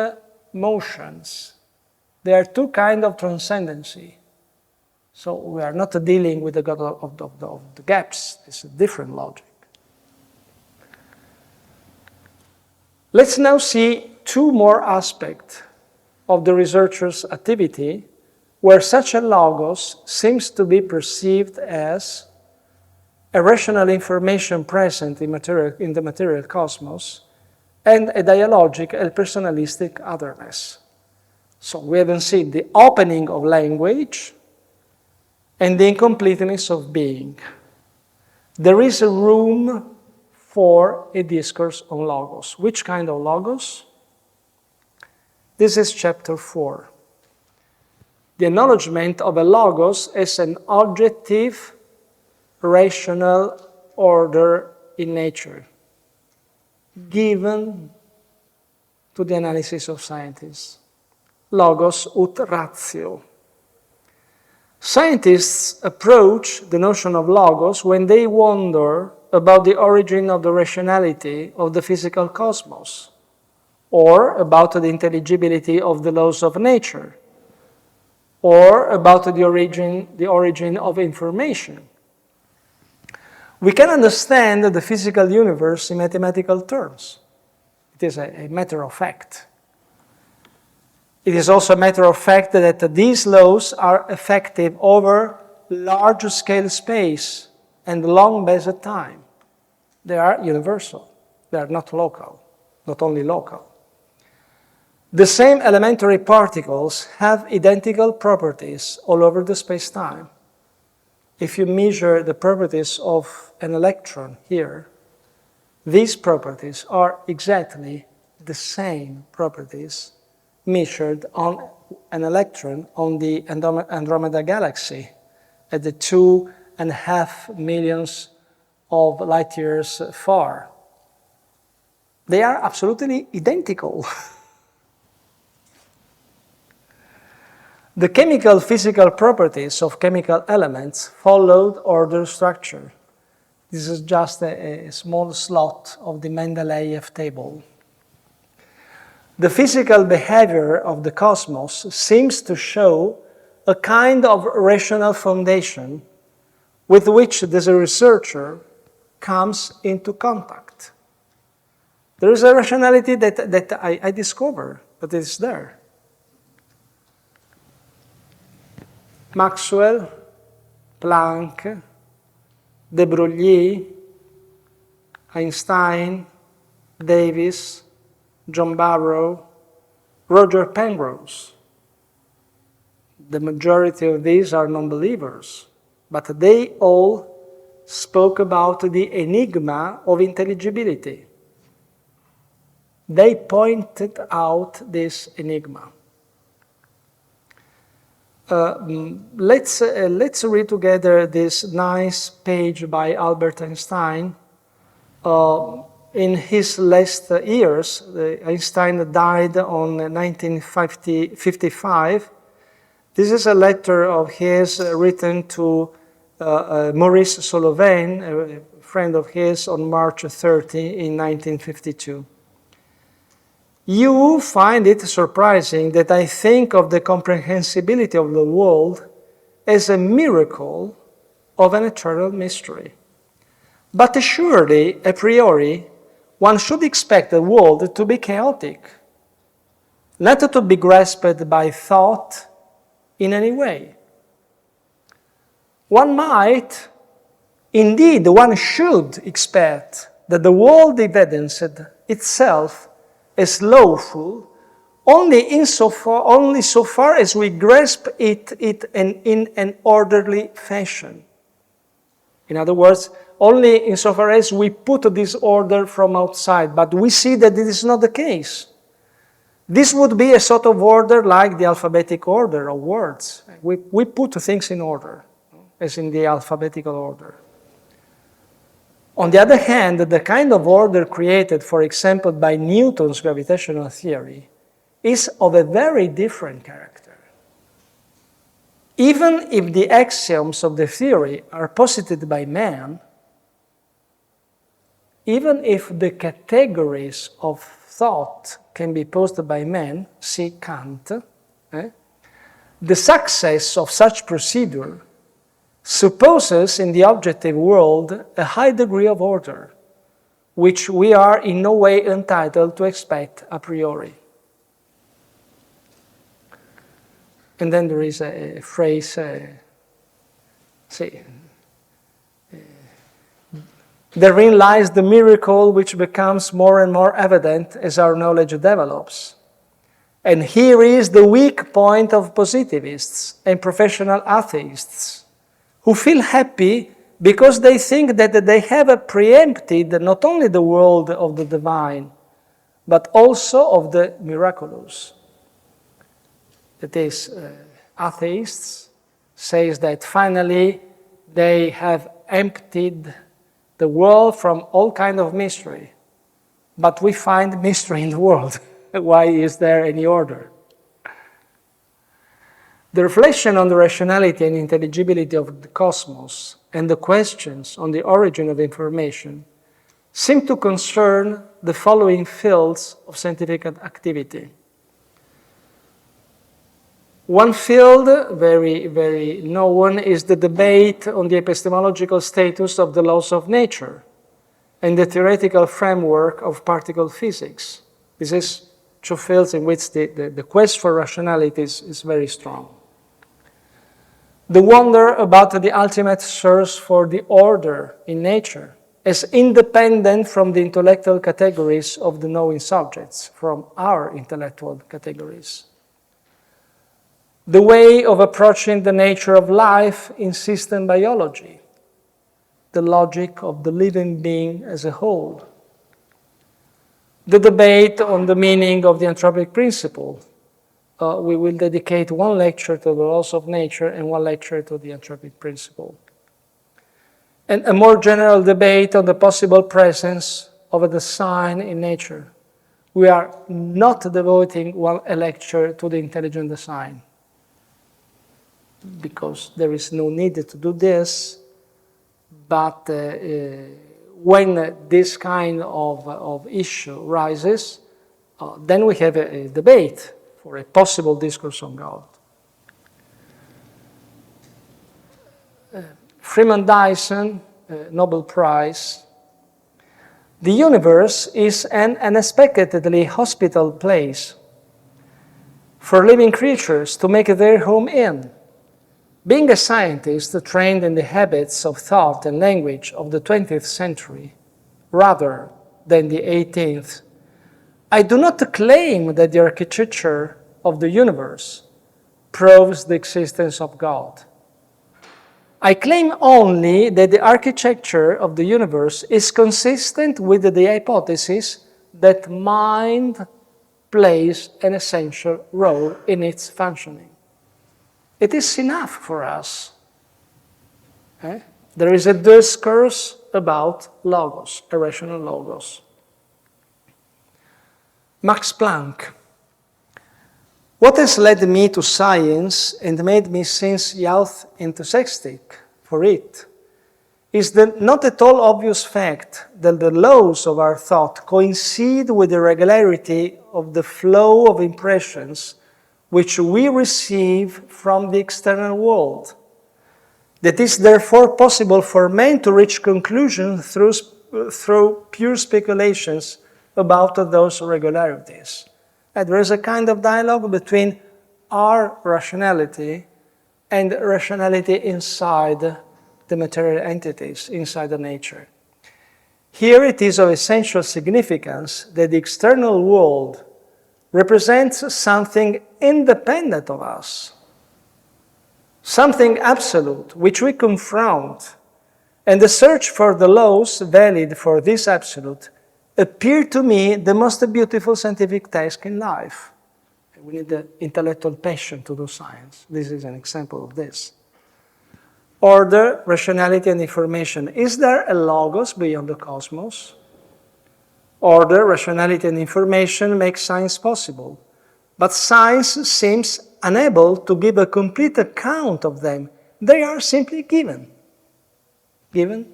motions. There are two kinds of transcendency. So we are not dealing with the God of the gaps. It's a different logic. Let's now see two more aspects of the researcher's activity where such a logos seems to be perceived as a rational information present in the material cosmos and a dialogic and personalistic otherness. So we haven't seen the opening of language and the incompleteness of being. There is a room for a discourse on logos. Which kind of logos? This is chapter 4. The acknowledgement of a logos as an objective, rational order in nature, given to the analysis of scientists. Logos ut ratio. Scientists approach the notion of logos when they wonder about the origin of the rationality of the physical cosmos, or about the intelligibility of the laws of nature, or about the origin of information. We can understand the physical universe in mathematical terms. It is a matter of fact. It is also a matter of fact that these laws are effective over large-scale space and long-based time. They are universal. They are not local, not only local. The same elementary particles have identical properties all over the space-time. If you measure the properties of an electron here, these properties are exactly the same properties measured on an electron on the Andromeda galaxy at the 2.5 million of light years far. They are absolutely identical. The chemical physical properties of chemical elements followed order structure. This is just a small slot of the Mendeleev table. The physical behavior of the cosmos seems to show a kind of rational foundation with which the researcher comes into contact. There is a rationality that I discover, but it is there. Maxwell, Planck, de Broglie, Einstein, Davis, John Barrow, Roger Penrose. The majority of these are non-believers, but they all spoke about the enigma of intelligibility. They pointed out this enigma. Let's read together this nice page by Albert Einstein. in his last years, Einstein died on 1955. This is a letter of his written to Maurice Solovin, a friend of his, on March 30 in 1952. You find it surprising that I think of the comprehensibility of the world as a miracle of an eternal mystery. But surely, a priori, one should expect the world to be chaotic, not to be grasped by thought in any way. One might, indeed, one should expect that the world evidenced itself as lawful only so far as we grasp it in an orderly fashion. In other words, only insofar as we put this order from outside, but we see that this is not the case. This would be a sort of order like the alphabetic order of words. We put things in order, as in the alphabetical order. On the other hand, the kind of order created, for example, by Newton's gravitational theory is of a very different character. Even if the axioms of the theory are posited by man, even if the categories of thought can be posed by man, see Kant, the success of such procedure supposes in the objective world a high degree of order, which we are in no way entitled to expect a priori. And then there is a phrase, therein lies the miracle which becomes more and more evident as our knowledge develops. And here is the weak point of positivists and professional atheists, who feel happy because they think that they have preempted not only the world of the divine, but also of the miraculous. That is, atheists say that finally they have emptied the world from all kind of mystery, but we find mystery in the world. Why is there any order? The reflection on the rationality and intelligibility of the cosmos and the questions on the origin of information seem to concern the following fields of scientific activity. One field, very, very known, is the debate on the epistemological status of the laws of nature and the theoretical framework of particle physics. This is two fields in which the quest for rationality is very strong. The wonder about the ultimate search for the order in nature as independent from the intellectual categories of the knowing subjects, from our intellectual categories. The way of approaching the nature of life in system biology, the logic of the living being as a whole. The debate on the meaning of the anthropic principle. We will dedicate one lecture to the laws of nature and one lecture to the anthropic principle. And a more general debate on the possible presence of a design in nature. We are not devoting a lecture to the intelligent design, because there is no need to do this, but when this kind of issue rises, then we have a debate for a possible discourse on God. Freeman Dyson, Nobel Prize. The universe is an unexpectedly hospitable place for living creatures to make their home in. Being a scientist trained in the habits of thought and language of the 20th century, rather than the 18th, I do not claim that the architecture of the universe proves the existence of God. I claim only that the architecture of the universe is consistent with the hypothesis that mind plays an essential role in its functioning. It is enough for us. There is a discourse about logos, irrational logos. Max Planck. What has led me to science and made me since youth enthusiastic for it is the not at all obvious fact that the laws of our thought coincide with the regularity of the flow of impressions which we receive from the external world. That is therefore possible for men to reach conclusions through pure speculations about those regularities. And there is a kind of dialogue between our rationality and rationality inside the material entities, inside the nature. Here it is of essential significance that the external world represents something independent of us, something absolute, which we confront, and the search for the laws valid for this absolute appear to me the most beautiful scientific task in life. We need the intellectual passion to do science. This is an example of this. Order, rationality, and information. Is there a logos beyond the cosmos? Order, rationality, and information make science possible. But science seems unable to give a complete account of them. They are simply given. Given?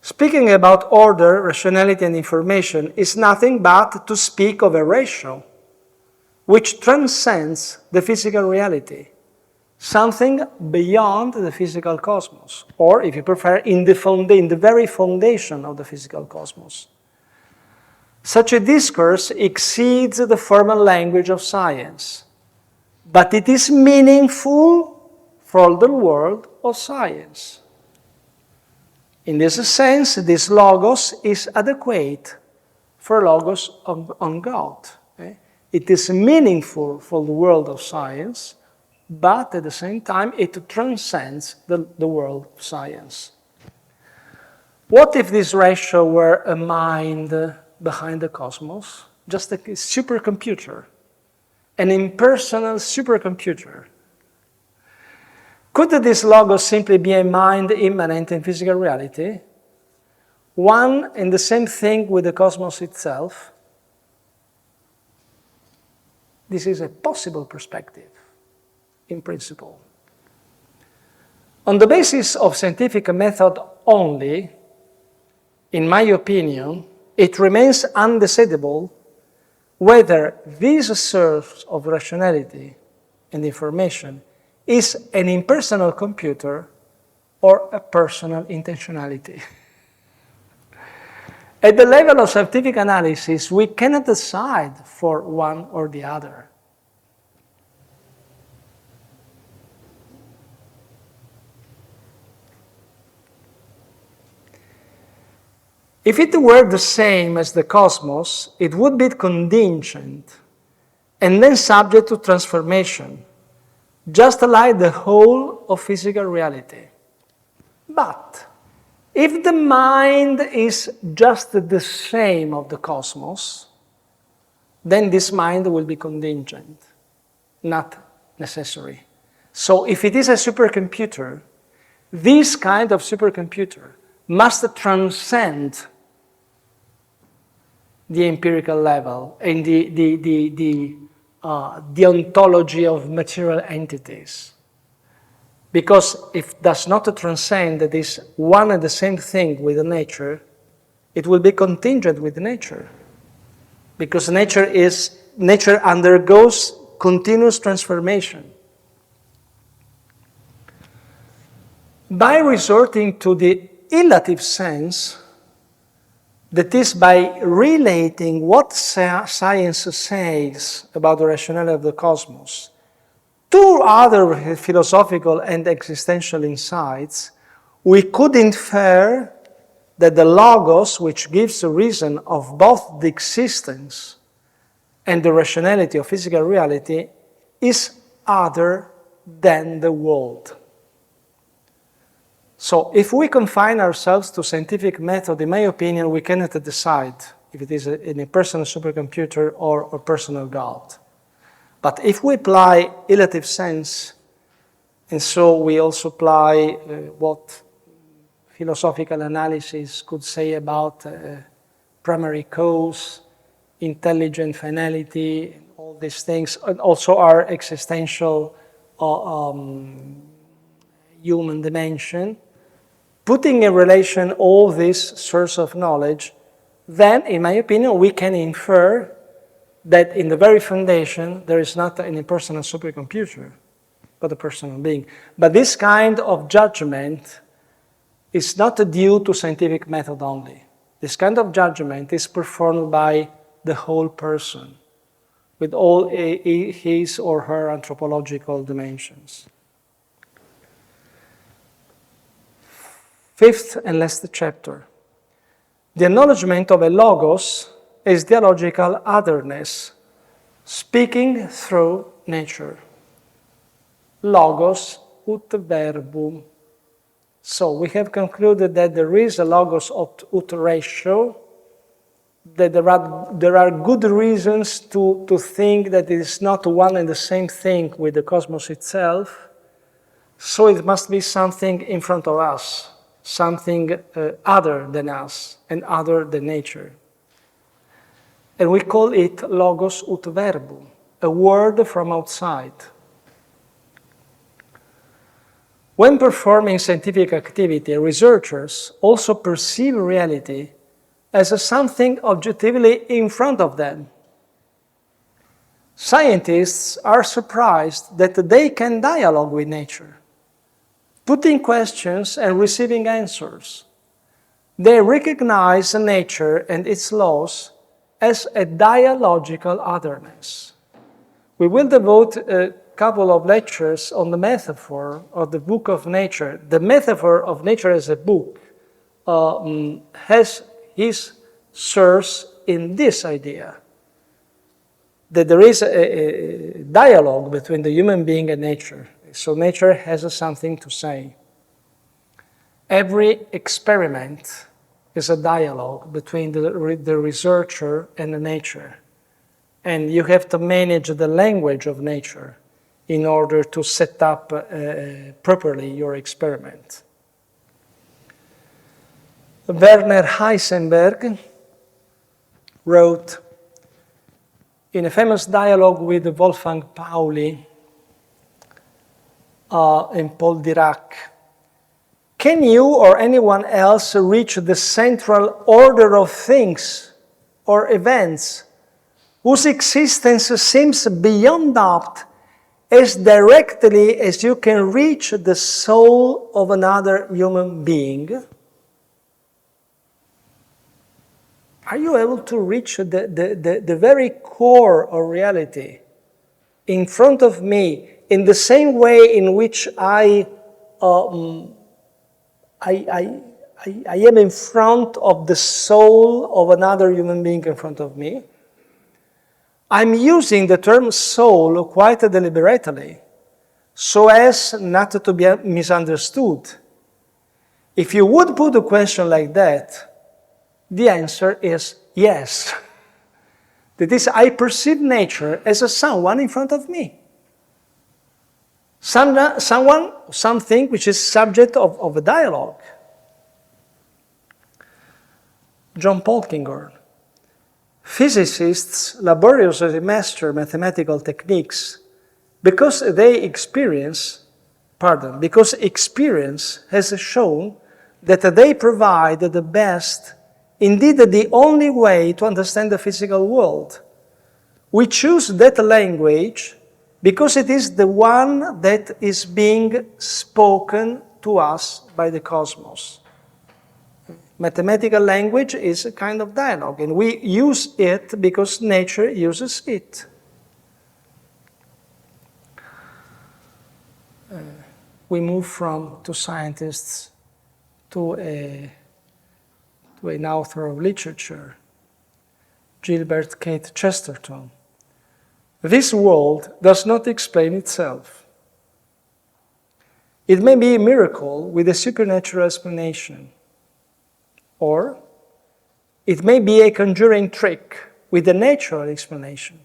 Speaking about order, rationality, and information is nothing but to speak of a ratio which transcends the physical reality, something beyond the physical cosmos, or, if you prefer, in the very foundation of the physical cosmos. Such a discourse exceeds the formal language of science, but it is meaningful for the world of science. In this sense, this logos is adequate for logos on God. It is meaningful for the world of science, but at the same time, it transcends the world of science. What if this ratio were a mind behind the cosmos? Just a supercomputer, an impersonal supercomputer. Could this logos simply be a mind immanent in physical reality? One and the same thing with the cosmos itself? This is a possible perspective, in principle. On the basis of scientific method only, in my opinion, it remains undecidable whether this source of rationality and information is an impersonal computer or a personal intentionality. At the level of scientific analysis, we cannot decide for one or the other. If it were the same as the cosmos, it would be contingent and then subject to transformation, just like the whole of physical reality. But if the mind is just the same of the cosmos, then this mind will be contingent, not necessary. So if it is a supercomputer, this kind of supercomputer must transcend the empirical level and the ontology of material entities. Because if it does not transcend this one and the same thing with the nature, it will be contingent with nature. Because nature undergoes continuous transformation. By resorting to the ilative sense, that is, by relating what science says about the rationality of the cosmos to other philosophical and existential insights, we could infer that the logos, which gives the reason of both the existence and the rationality of physical reality, is other than the world. So if we confine ourselves to scientific method, in my opinion, we cannot decide if it is a personal supercomputer or a personal God. But if we apply ilative sense, and so we also apply what philosophical analysis could say about primary cause intelligent finality, all these things, and also our existential human dimension, putting in relation all this source of knowledge, then, in my opinion, we can infer that in the very foundation there is not an impersonal supercomputer, but a personal being. But this kind of judgment is not due to scientific method only. This kind of judgment is performed by the whole person, with all his or her anthropological dimensions. Fifth and last chapter. The acknowledgement of a logos is theological otherness, speaking through nature. Logos ut verbum. So we have concluded that there is a logos ut ratio, that there are good reasons to think that it is not one and the same thing with the cosmos itself, so it must be something in front of us, something other than us and other than nature. And we call it logos ut verbum, a word from outside. When performing scientific activity, researchers also perceive reality as something objectively in front of them. Scientists are surprised that they can dialogue with nature, putting questions and receiving answers. They recognize nature and its laws as a dialogical otherness. We will devote a couple of lectures on the metaphor of the book of nature. The metaphor of nature as a book has his source in this idea, that there is a dialogue between the human being and nature. So nature has something to say. Every experiment is a dialogue between the researcher and the nature. And you have to manage the language of nature in order to set up properly your experiment. Werner Heisenberg wrote in a famous dialogue with Wolfgang Pauli and Paul Dirac, "Can you or anyone else reach the central order of things or events whose existence seems beyond doubt as directly as you can reach the soul of another human being?" Are you able to reach the very core of reality in front of me in the same way in which I am in front of the soul of another human being in front of me? I'm using the term soul quite deliberately, so as not to be misunderstood. If you would put a question like that, the answer is yes. That is, I perceive nature as someone in front of me. Something which is subject of a dialogue. John Polkinghorne. Physicists laboriously master mathematical techniques because experience has shown that they provide the best, indeed the only way to understand the physical world. We choose that language because it is the one that is being spoken to us by the cosmos. Mathematical language is a kind of dialogue, and we use it because nature uses it. We move from two scientists to an author of literature, Gilbert Keith Chesterton. This world does not explain itself. It may be a miracle with a supernatural explanation, or it may be a conjuring trick with a natural explanation.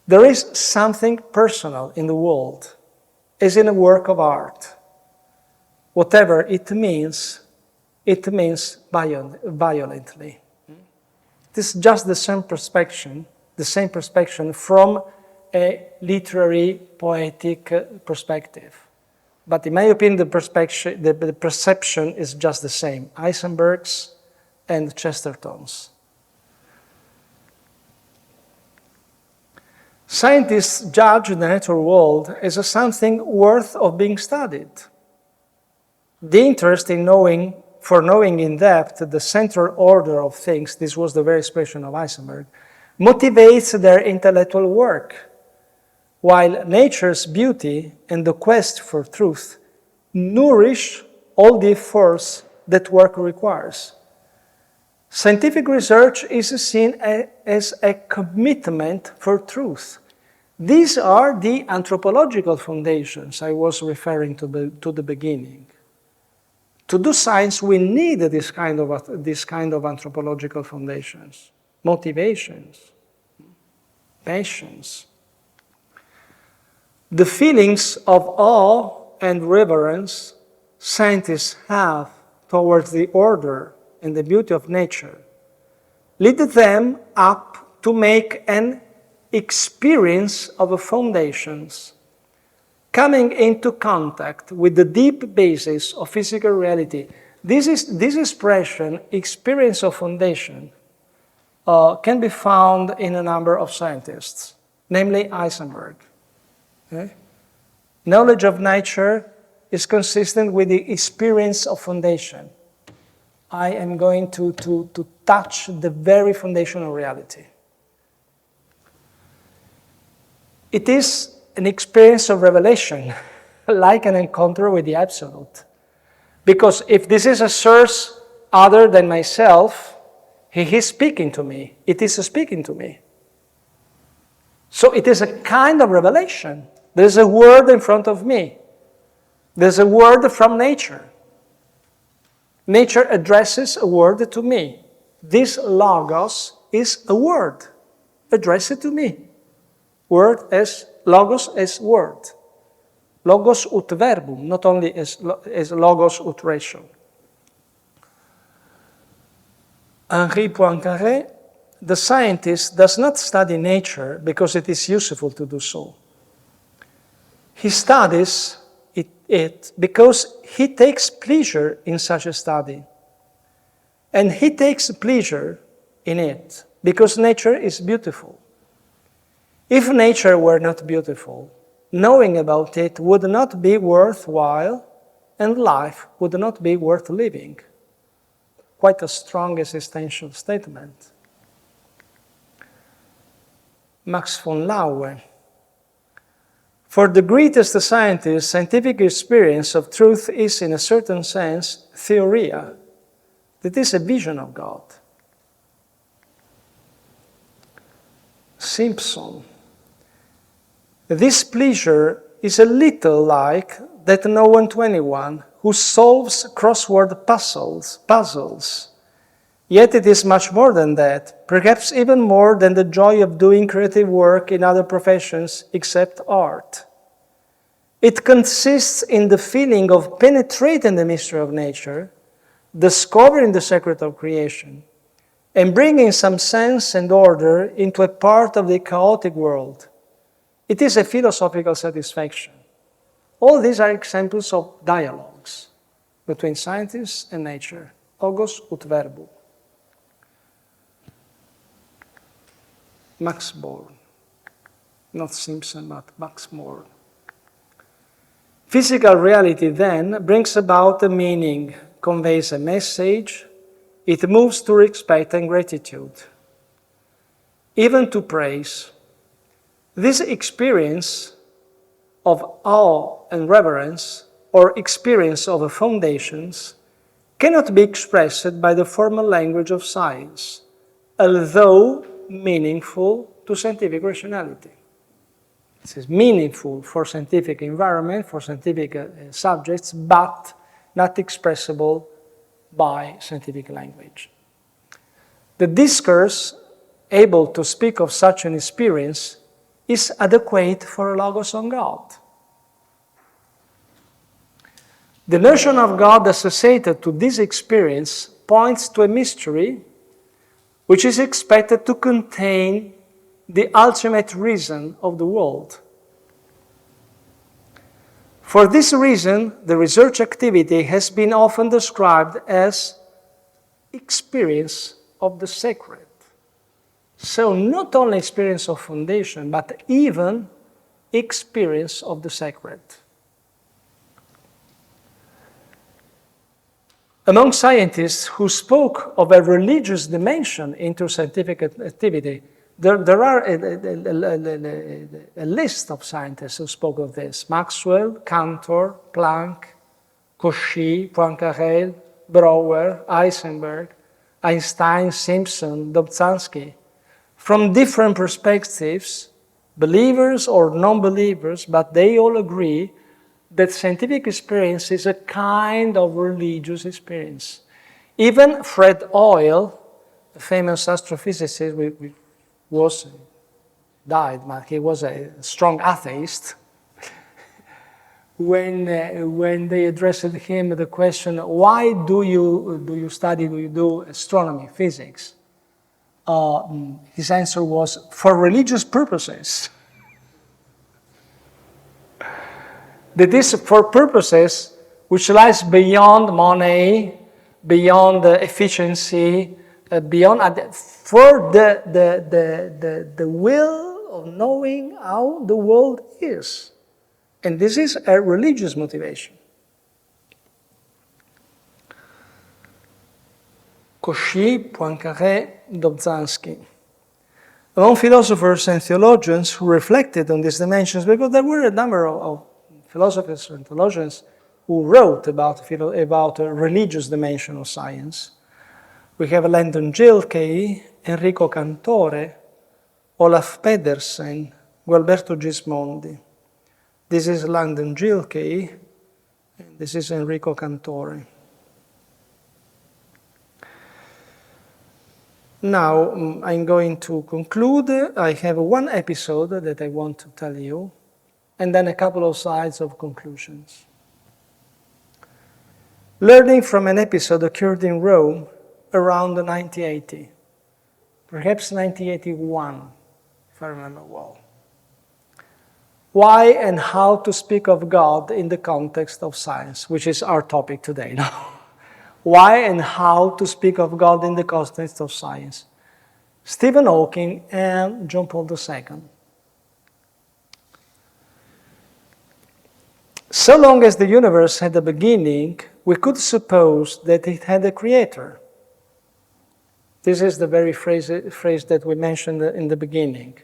There is something personal in the world, as in a work of art. Whatever it means violently. This is just the same perspective from a literary, poetic perspective. But in my opinion, the perception is just the same. Heisenberg's and Chesterton's. Scientists judge the natural world as something worth of being studied. The interest in knowing in depth the central order of things, this was the very expression of Heisenberg, motivates their intellectual work, while nature's beauty and the quest for truth nourish all the efforts that work requires. Scientific research is seen as a commitment for truth. These are the anthropological foundations I was referring to the beginning. To do science, we need this kind of anthropological foundations, motivations, patience. The feelings of awe and reverence scientists have towards the order and the beauty of nature lead them up to make an experience of the foundations, coming into contact with the deep basis of physical reality. This expression, experience of foundation, can be found in a number of scientists, namely Heisenberg. Okay? Knowledge of nature is consistent with the experience of foundation. I am going to touch the very foundation of reality. It is an experience of revelation, like an encounter with the absolute. Because if this is a source other than myself, he is speaking to me. It is speaking to me. So it is a kind of revelation. There's a word in front of me. There's a word from nature. Nature addresses a word to me. This logos is a word addressed to me. Word as logos as word. Logos ut verbum, not only as logos ut ratio. Henri Poincaré, the scientist does not study nature because it is useful to do so. He studies it because he takes pleasure in such a study. And he takes pleasure in it because nature is beautiful. If nature were not beautiful, knowing about it would not be worthwhile and life would not be worth living. Quite a strong existential statement. Max von Laue. For the greatest scientist, scientific experience of truth is, in a certain sense, theoria. That is a vision of God. Simpson. This pleasure is a little like that known to anyone who solves crossword puzzles. Yet it is much more than that, perhaps even more than the joy of doing creative work in other professions except art. It consists in the feeling of penetrating the mystery of nature, discovering the secret of creation, and bringing some sense and order into a part of the chaotic world. It is a philosophical satisfaction. All these are examples of dialogues between scientists and nature. Logos ut verbum. Max Born. Not Simpson, but Max Born. Physical reality then brings about a meaning, conveys a message, it moves to respect and gratitude, even to praise. This experience of awe and reverence, or experience of the foundations, cannot be expressed by the formal language of science, although meaningful to scientific rationality. This is meaningful for scientific environment, for scientific subjects, but not expressible by scientific language. The discourse able to speak of such an experience is adequate for a logos on God. The notion of God associated to this experience points to a mystery which is expected to contain the ultimate reason of the world. For this reason, the research activity has been often described as experience of the sacred. So not only experience of foundation, but even experience of the sacred. Among scientists who spoke of a religious dimension into scientific activity, there are a list of scientists who spoke of this. Maxwell, Cantor, Planck, Cauchy, Poincaré, Brouwer, Heisenberg, Einstein, Simpson, Dobzhansky. From different perspectives, believers or non-believers, but they all agree that scientific experience is a kind of religious experience. Even Fred Hoyle, the famous astrophysicist, died, but he was a strong atheist. When they addressed him the question, why do you do astronomy, physics? His answer was, for religious purposes. That is for purposes which lies beyond money, beyond efficiency, for the will of knowing how the world is. And this is a religious motivation. Cauchy, Poincaré, Dobzhansky. Among philosophers and theologians who reflected on these dimensions, because there were a number of philosophers and theologians who wrote about a religious dimension of science. We have Landon Gilkey, Enrico Cantore, Olaf Pedersen, Gualberto Gismondi. This is Landon Gilkey, and this is Enrico Cantore. Now, I'm going to conclude. I have one episode that I want to tell you, and then a couple of slides of conclusions. Learning from an episode occurred in Rome around 1980, perhaps 1981, if I remember well. Why and how to speak of God in the context of science, which is our topic today now. Why and how to speak of God in the context of science. Stephen Hawking and John Paul II. So long as the universe had a beginning, we could suppose that it had a creator. This is the very phrase that we mentioned in the beginning.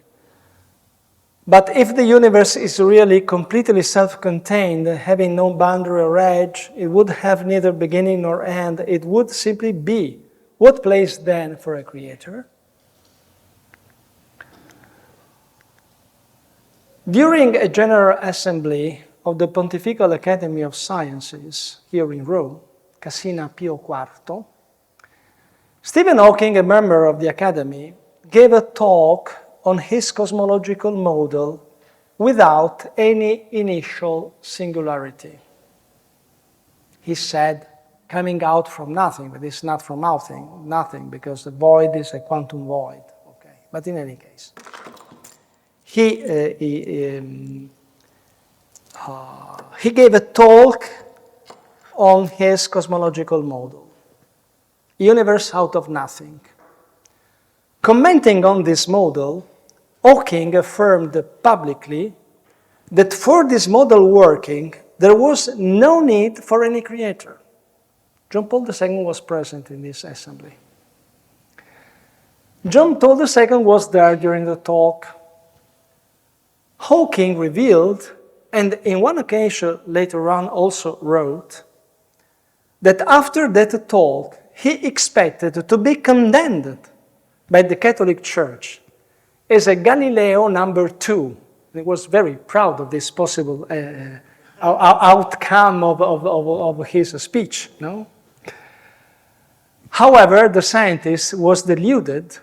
But if the universe is really completely self-contained, having no boundary or edge, it would have neither beginning nor end. It would simply be. What place then for a creator? During a general assembly of the Pontifical Academy of Sciences here in Rome, Casina Pio IV, Stephen Hawking, a member of the Academy, gave a talk on his cosmological model without any initial singularity. He said, coming out from nothing, but it's not from nothing, because the void is a quantum void. Okay. But in any case, he gave a talk on his cosmological model, universe out of nothing. Commenting on this model, Hawking affirmed publicly that for this model working, there was no need for any creator. John Paul II was present in this assembly. John Paul II was there during the talk. Hawking revealed, and in one occasion later on also wrote, that after that talk, he expected to be condemned by the Catholic Church as a Galileo number 2. He was very proud of this possible outcome of his speech. No? However, the scientist was deluded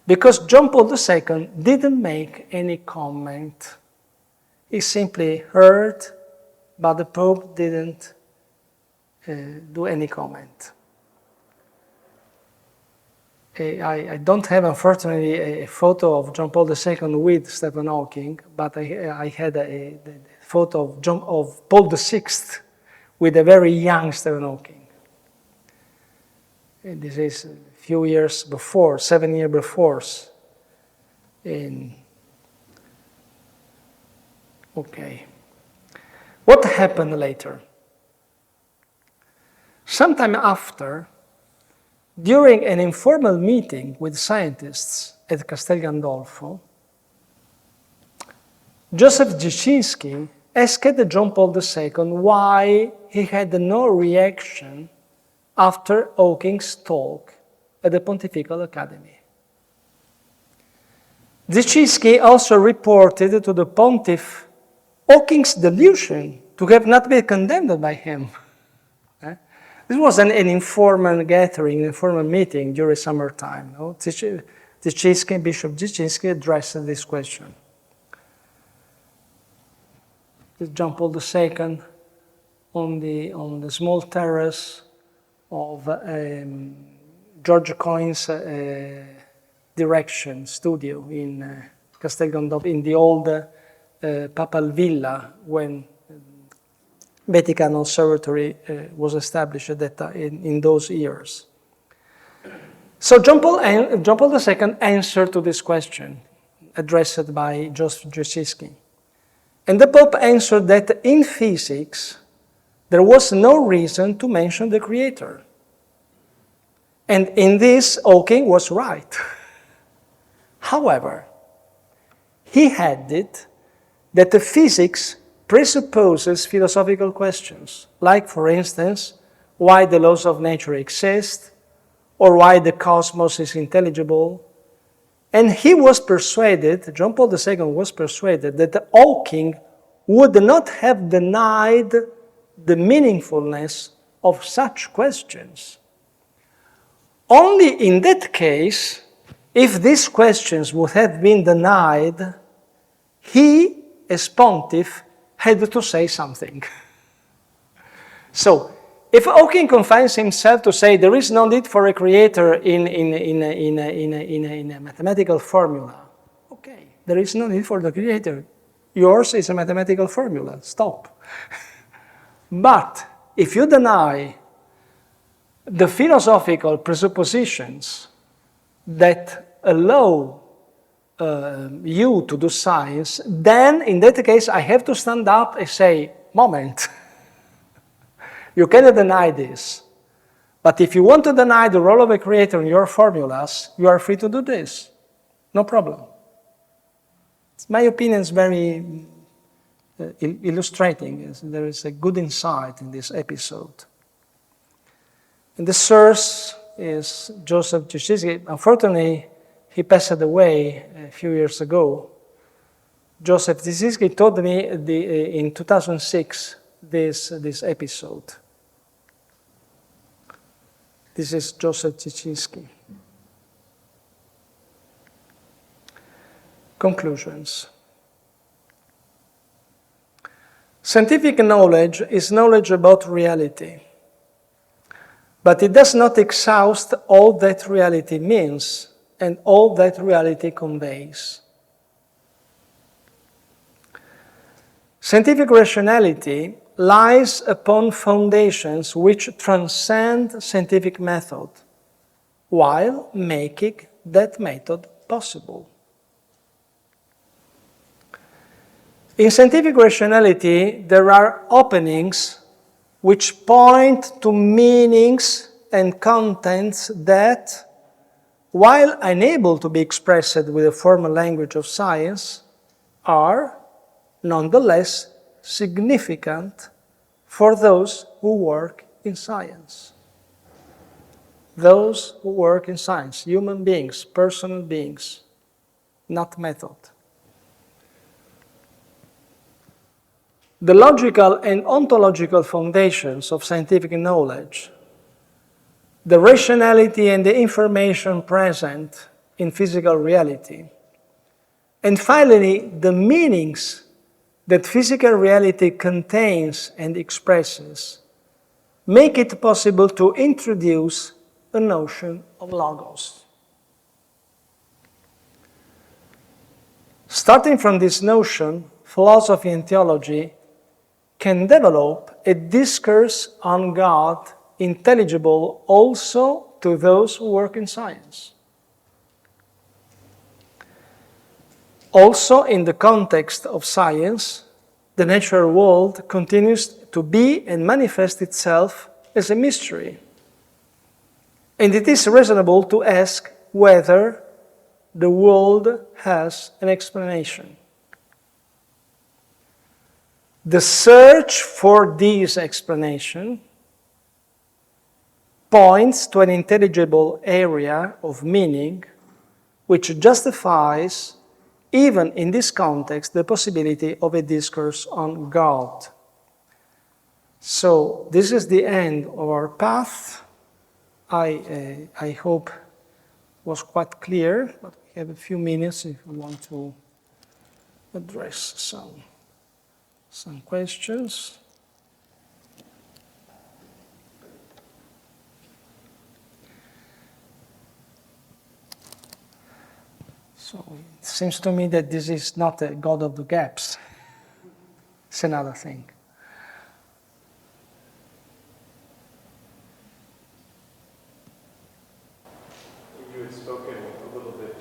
because John Paul II didn't make any comment. He simply heard, but the Pope didn't do any comment. I don't have, unfortunately, a photo of John Paul II with Stephen Hawking, but I had a photo of Paul VI with a very young Stephen Hawking. And this is a few years before, 7 years before. Okay. What happened later? Sometime after, during an informal meeting with scientists at Castel Gandolfo, Joseph Dzieciński asked John Paul II why he had no reaction after Hawking's talk at the Pontifical Academy. Dzieciński also reported to the pontiff Hawking's delusion to have not been condemned by him. This was an informal gathering, an informal meeting during summertime. No? Bishop Dzieciński addressed this question. John Paul II on the small terrace of George Coyne's direction studio in Castel Gandolfo, in the old papal villa when Vatican Observatory was established at that time, in those years. So John Paul II answered to this question addressed by Joseph Dzieciński. And the Pope answered that in physics, there was no reason to mention the Creator. And in this, Hawking was right. However, he added that the physics presupposes philosophical questions, like, for instance, why the laws of nature exist, or why the cosmos is intelligible. And he was persuaded, John Paul II was persuaded, that Hawking would not have denied the meaningfulness of such questions. Only in that case, if these questions would have been denied, he, as pontiff, had to say something. So, if Hawking confines himself to say there is no need for a creator in a mathematical formula, okay, there is no need for the creator. Yours is a mathematical formula, stop. But if you deny the philosophical presuppositions that allow you to do science, then in that case I have to stand up and say, moment, you cannot deny this. But if you want to deny the role of a creator in your formulas, you are free to do this. No problem. My opinion is very illustrating. There is a good insight in this episode. And the source is Joseph Dzieciński. Unfortunately, he passed away a few years ago. Joseph Dzieciński told me in 2006 this episode. This is Joseph Dzieciński. Conclusions. Scientific knowledge is knowledge about reality, but it does not exhaust all that reality means and all that reality conveys. Scientific rationality lies upon foundations which transcend scientific method, while making that method possible. In scientific rationality, there are openings which point to meanings and contents that, while unable to be expressed with the formal language of science, are nonetheless significant for those who work in science. Those who work in science, human beings, personal beings, not method. The logical and ontological foundations of scientific knowledge, the rationality and the information present in physical reality, and finally, the meanings that physical reality contains and expresses, make it possible to introduce a notion of logos. Starting from this notion, philosophy and theology can develop a discourse on God intelligible also to those who work in science. Also, in the context of science, the natural world continues to be and manifest itself as a mystery. And it is reasonable to ask whether the world has an explanation. The search for this explanation points to an intelligible area of meaning which justifies, even in this context, the possibility of a discourse on God. So this is the end of our path. I hope it was quite clear, but we have a few minutes if we want to address some questions. So it seems to me that this is not a God of the gaps. It's another thing. You had spoken a little bit,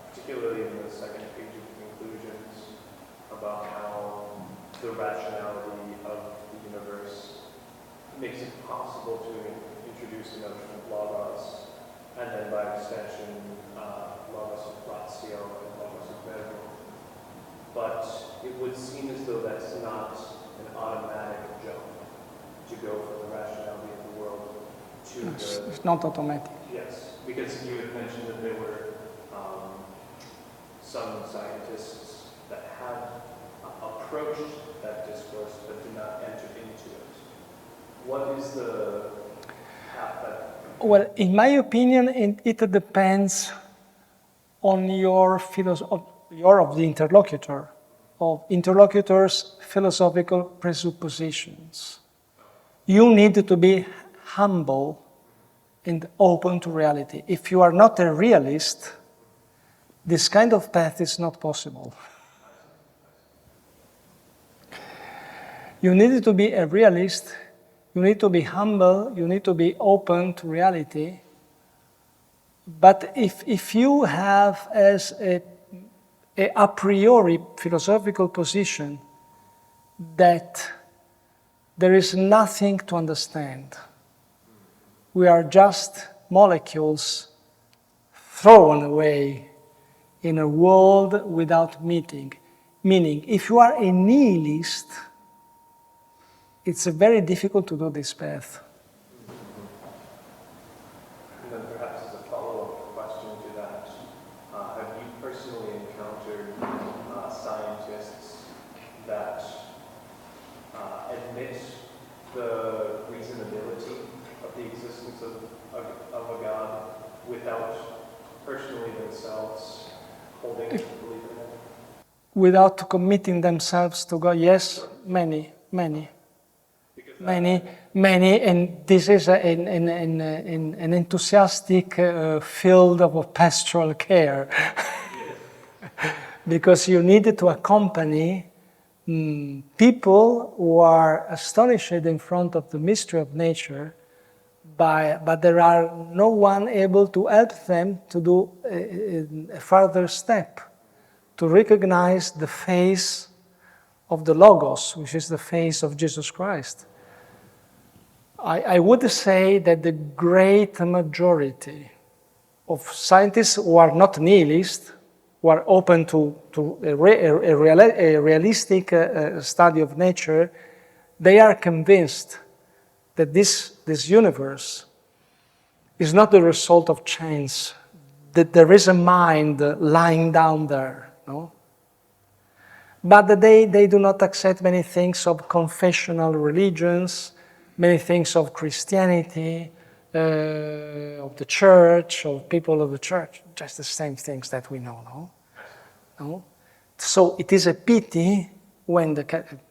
particularly in the second page of conclusions, about how the rationality of the universe makes it possible to introduce the notion of logos, and then by extension, logos of ratio and logos of verbo. But it would seem as though that's not an automatic jump to go from the rationality of the world to It's not automatic. Yes, because you had mentioned that there were some scientists that had approached that discourse but did not enter into it. What is the path that... Well, in my opinion, it depends on your of the interlocutor's philosophical presuppositions. You need to be humble and open to reality. If you are not a realist, this kind of path is not possible. You need to be a realist, you need to be humble, you need to be open to reality. But if you have as a priori philosophical position that there is nothing to understand, we are just molecules thrown away in a world without meaning. If you are a nihilist, it's very difficult to do this path. And then perhaps as a follow-up question to that, have you personally encountered scientists that admit the reasonability of the existence of a God without personally themselves holding to believe in it? Without committing themselves to God, yes, many, and this is an enthusiastic field of pastoral care. Because you need to accompany people who are astonished in front of the mystery of nature, but there are no one able to help them to do a further step, to recognize the face of the Logos, which is the face of Jesus Christ. I would say that the great majority of scientists who are not nihilists, who are open to a realistic study of nature, they are convinced that this universe is not the result of chance, that there is a mind lying down there, no? But they do not accept many things of confessional religions, many things of Christianity, of the church, of people of the church, just the same things that we know, no? So it is a pity when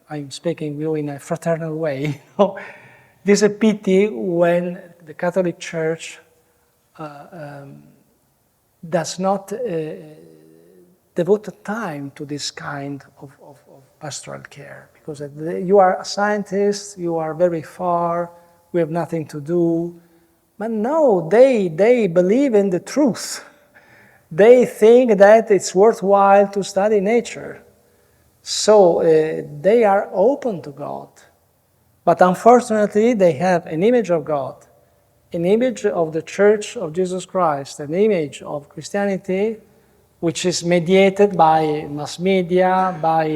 I'm speaking in a fraternal way, it is a pity when the Catholic Church does not devote time to this kind of pastoral care, because you are a scientist, you are very far, we have nothing to do. But no, they believe in the truth. They think that it's worthwhile to study nature. So they are open to God. But unfortunately, they have an image of God, an image of the Church of Jesus Christ, an image of Christianity, which is mediated by mass media, by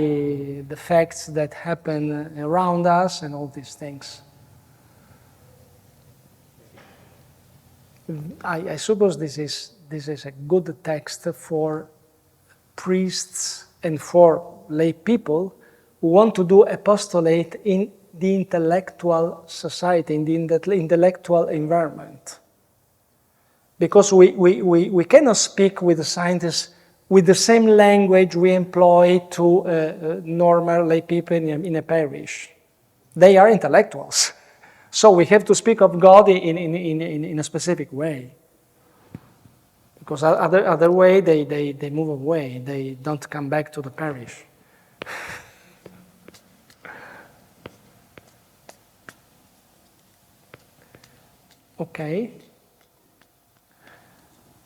the facts that happen around us, and all these things. I suppose this is a good text for priests and for lay people who want to do apostolate in the intellectual society, in the intellectual environment. Because we cannot speak with the scientists with the same language we employ to normal lay people in a parish. They are intellectuals. So we have to speak of God in a specific way. Because other way, they move away. They don't come back to the parish.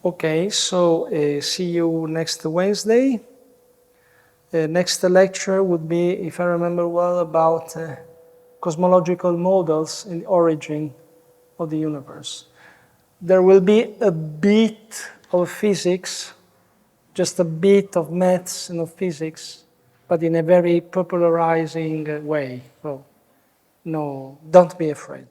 Okay, so see you next Wednesday. Next lecture would be, if I remember well, about cosmological models in the origin of the universe. There will be a bit of physics, just a bit of maths and of physics, but in a very popularizing way. So, no, don't be afraid.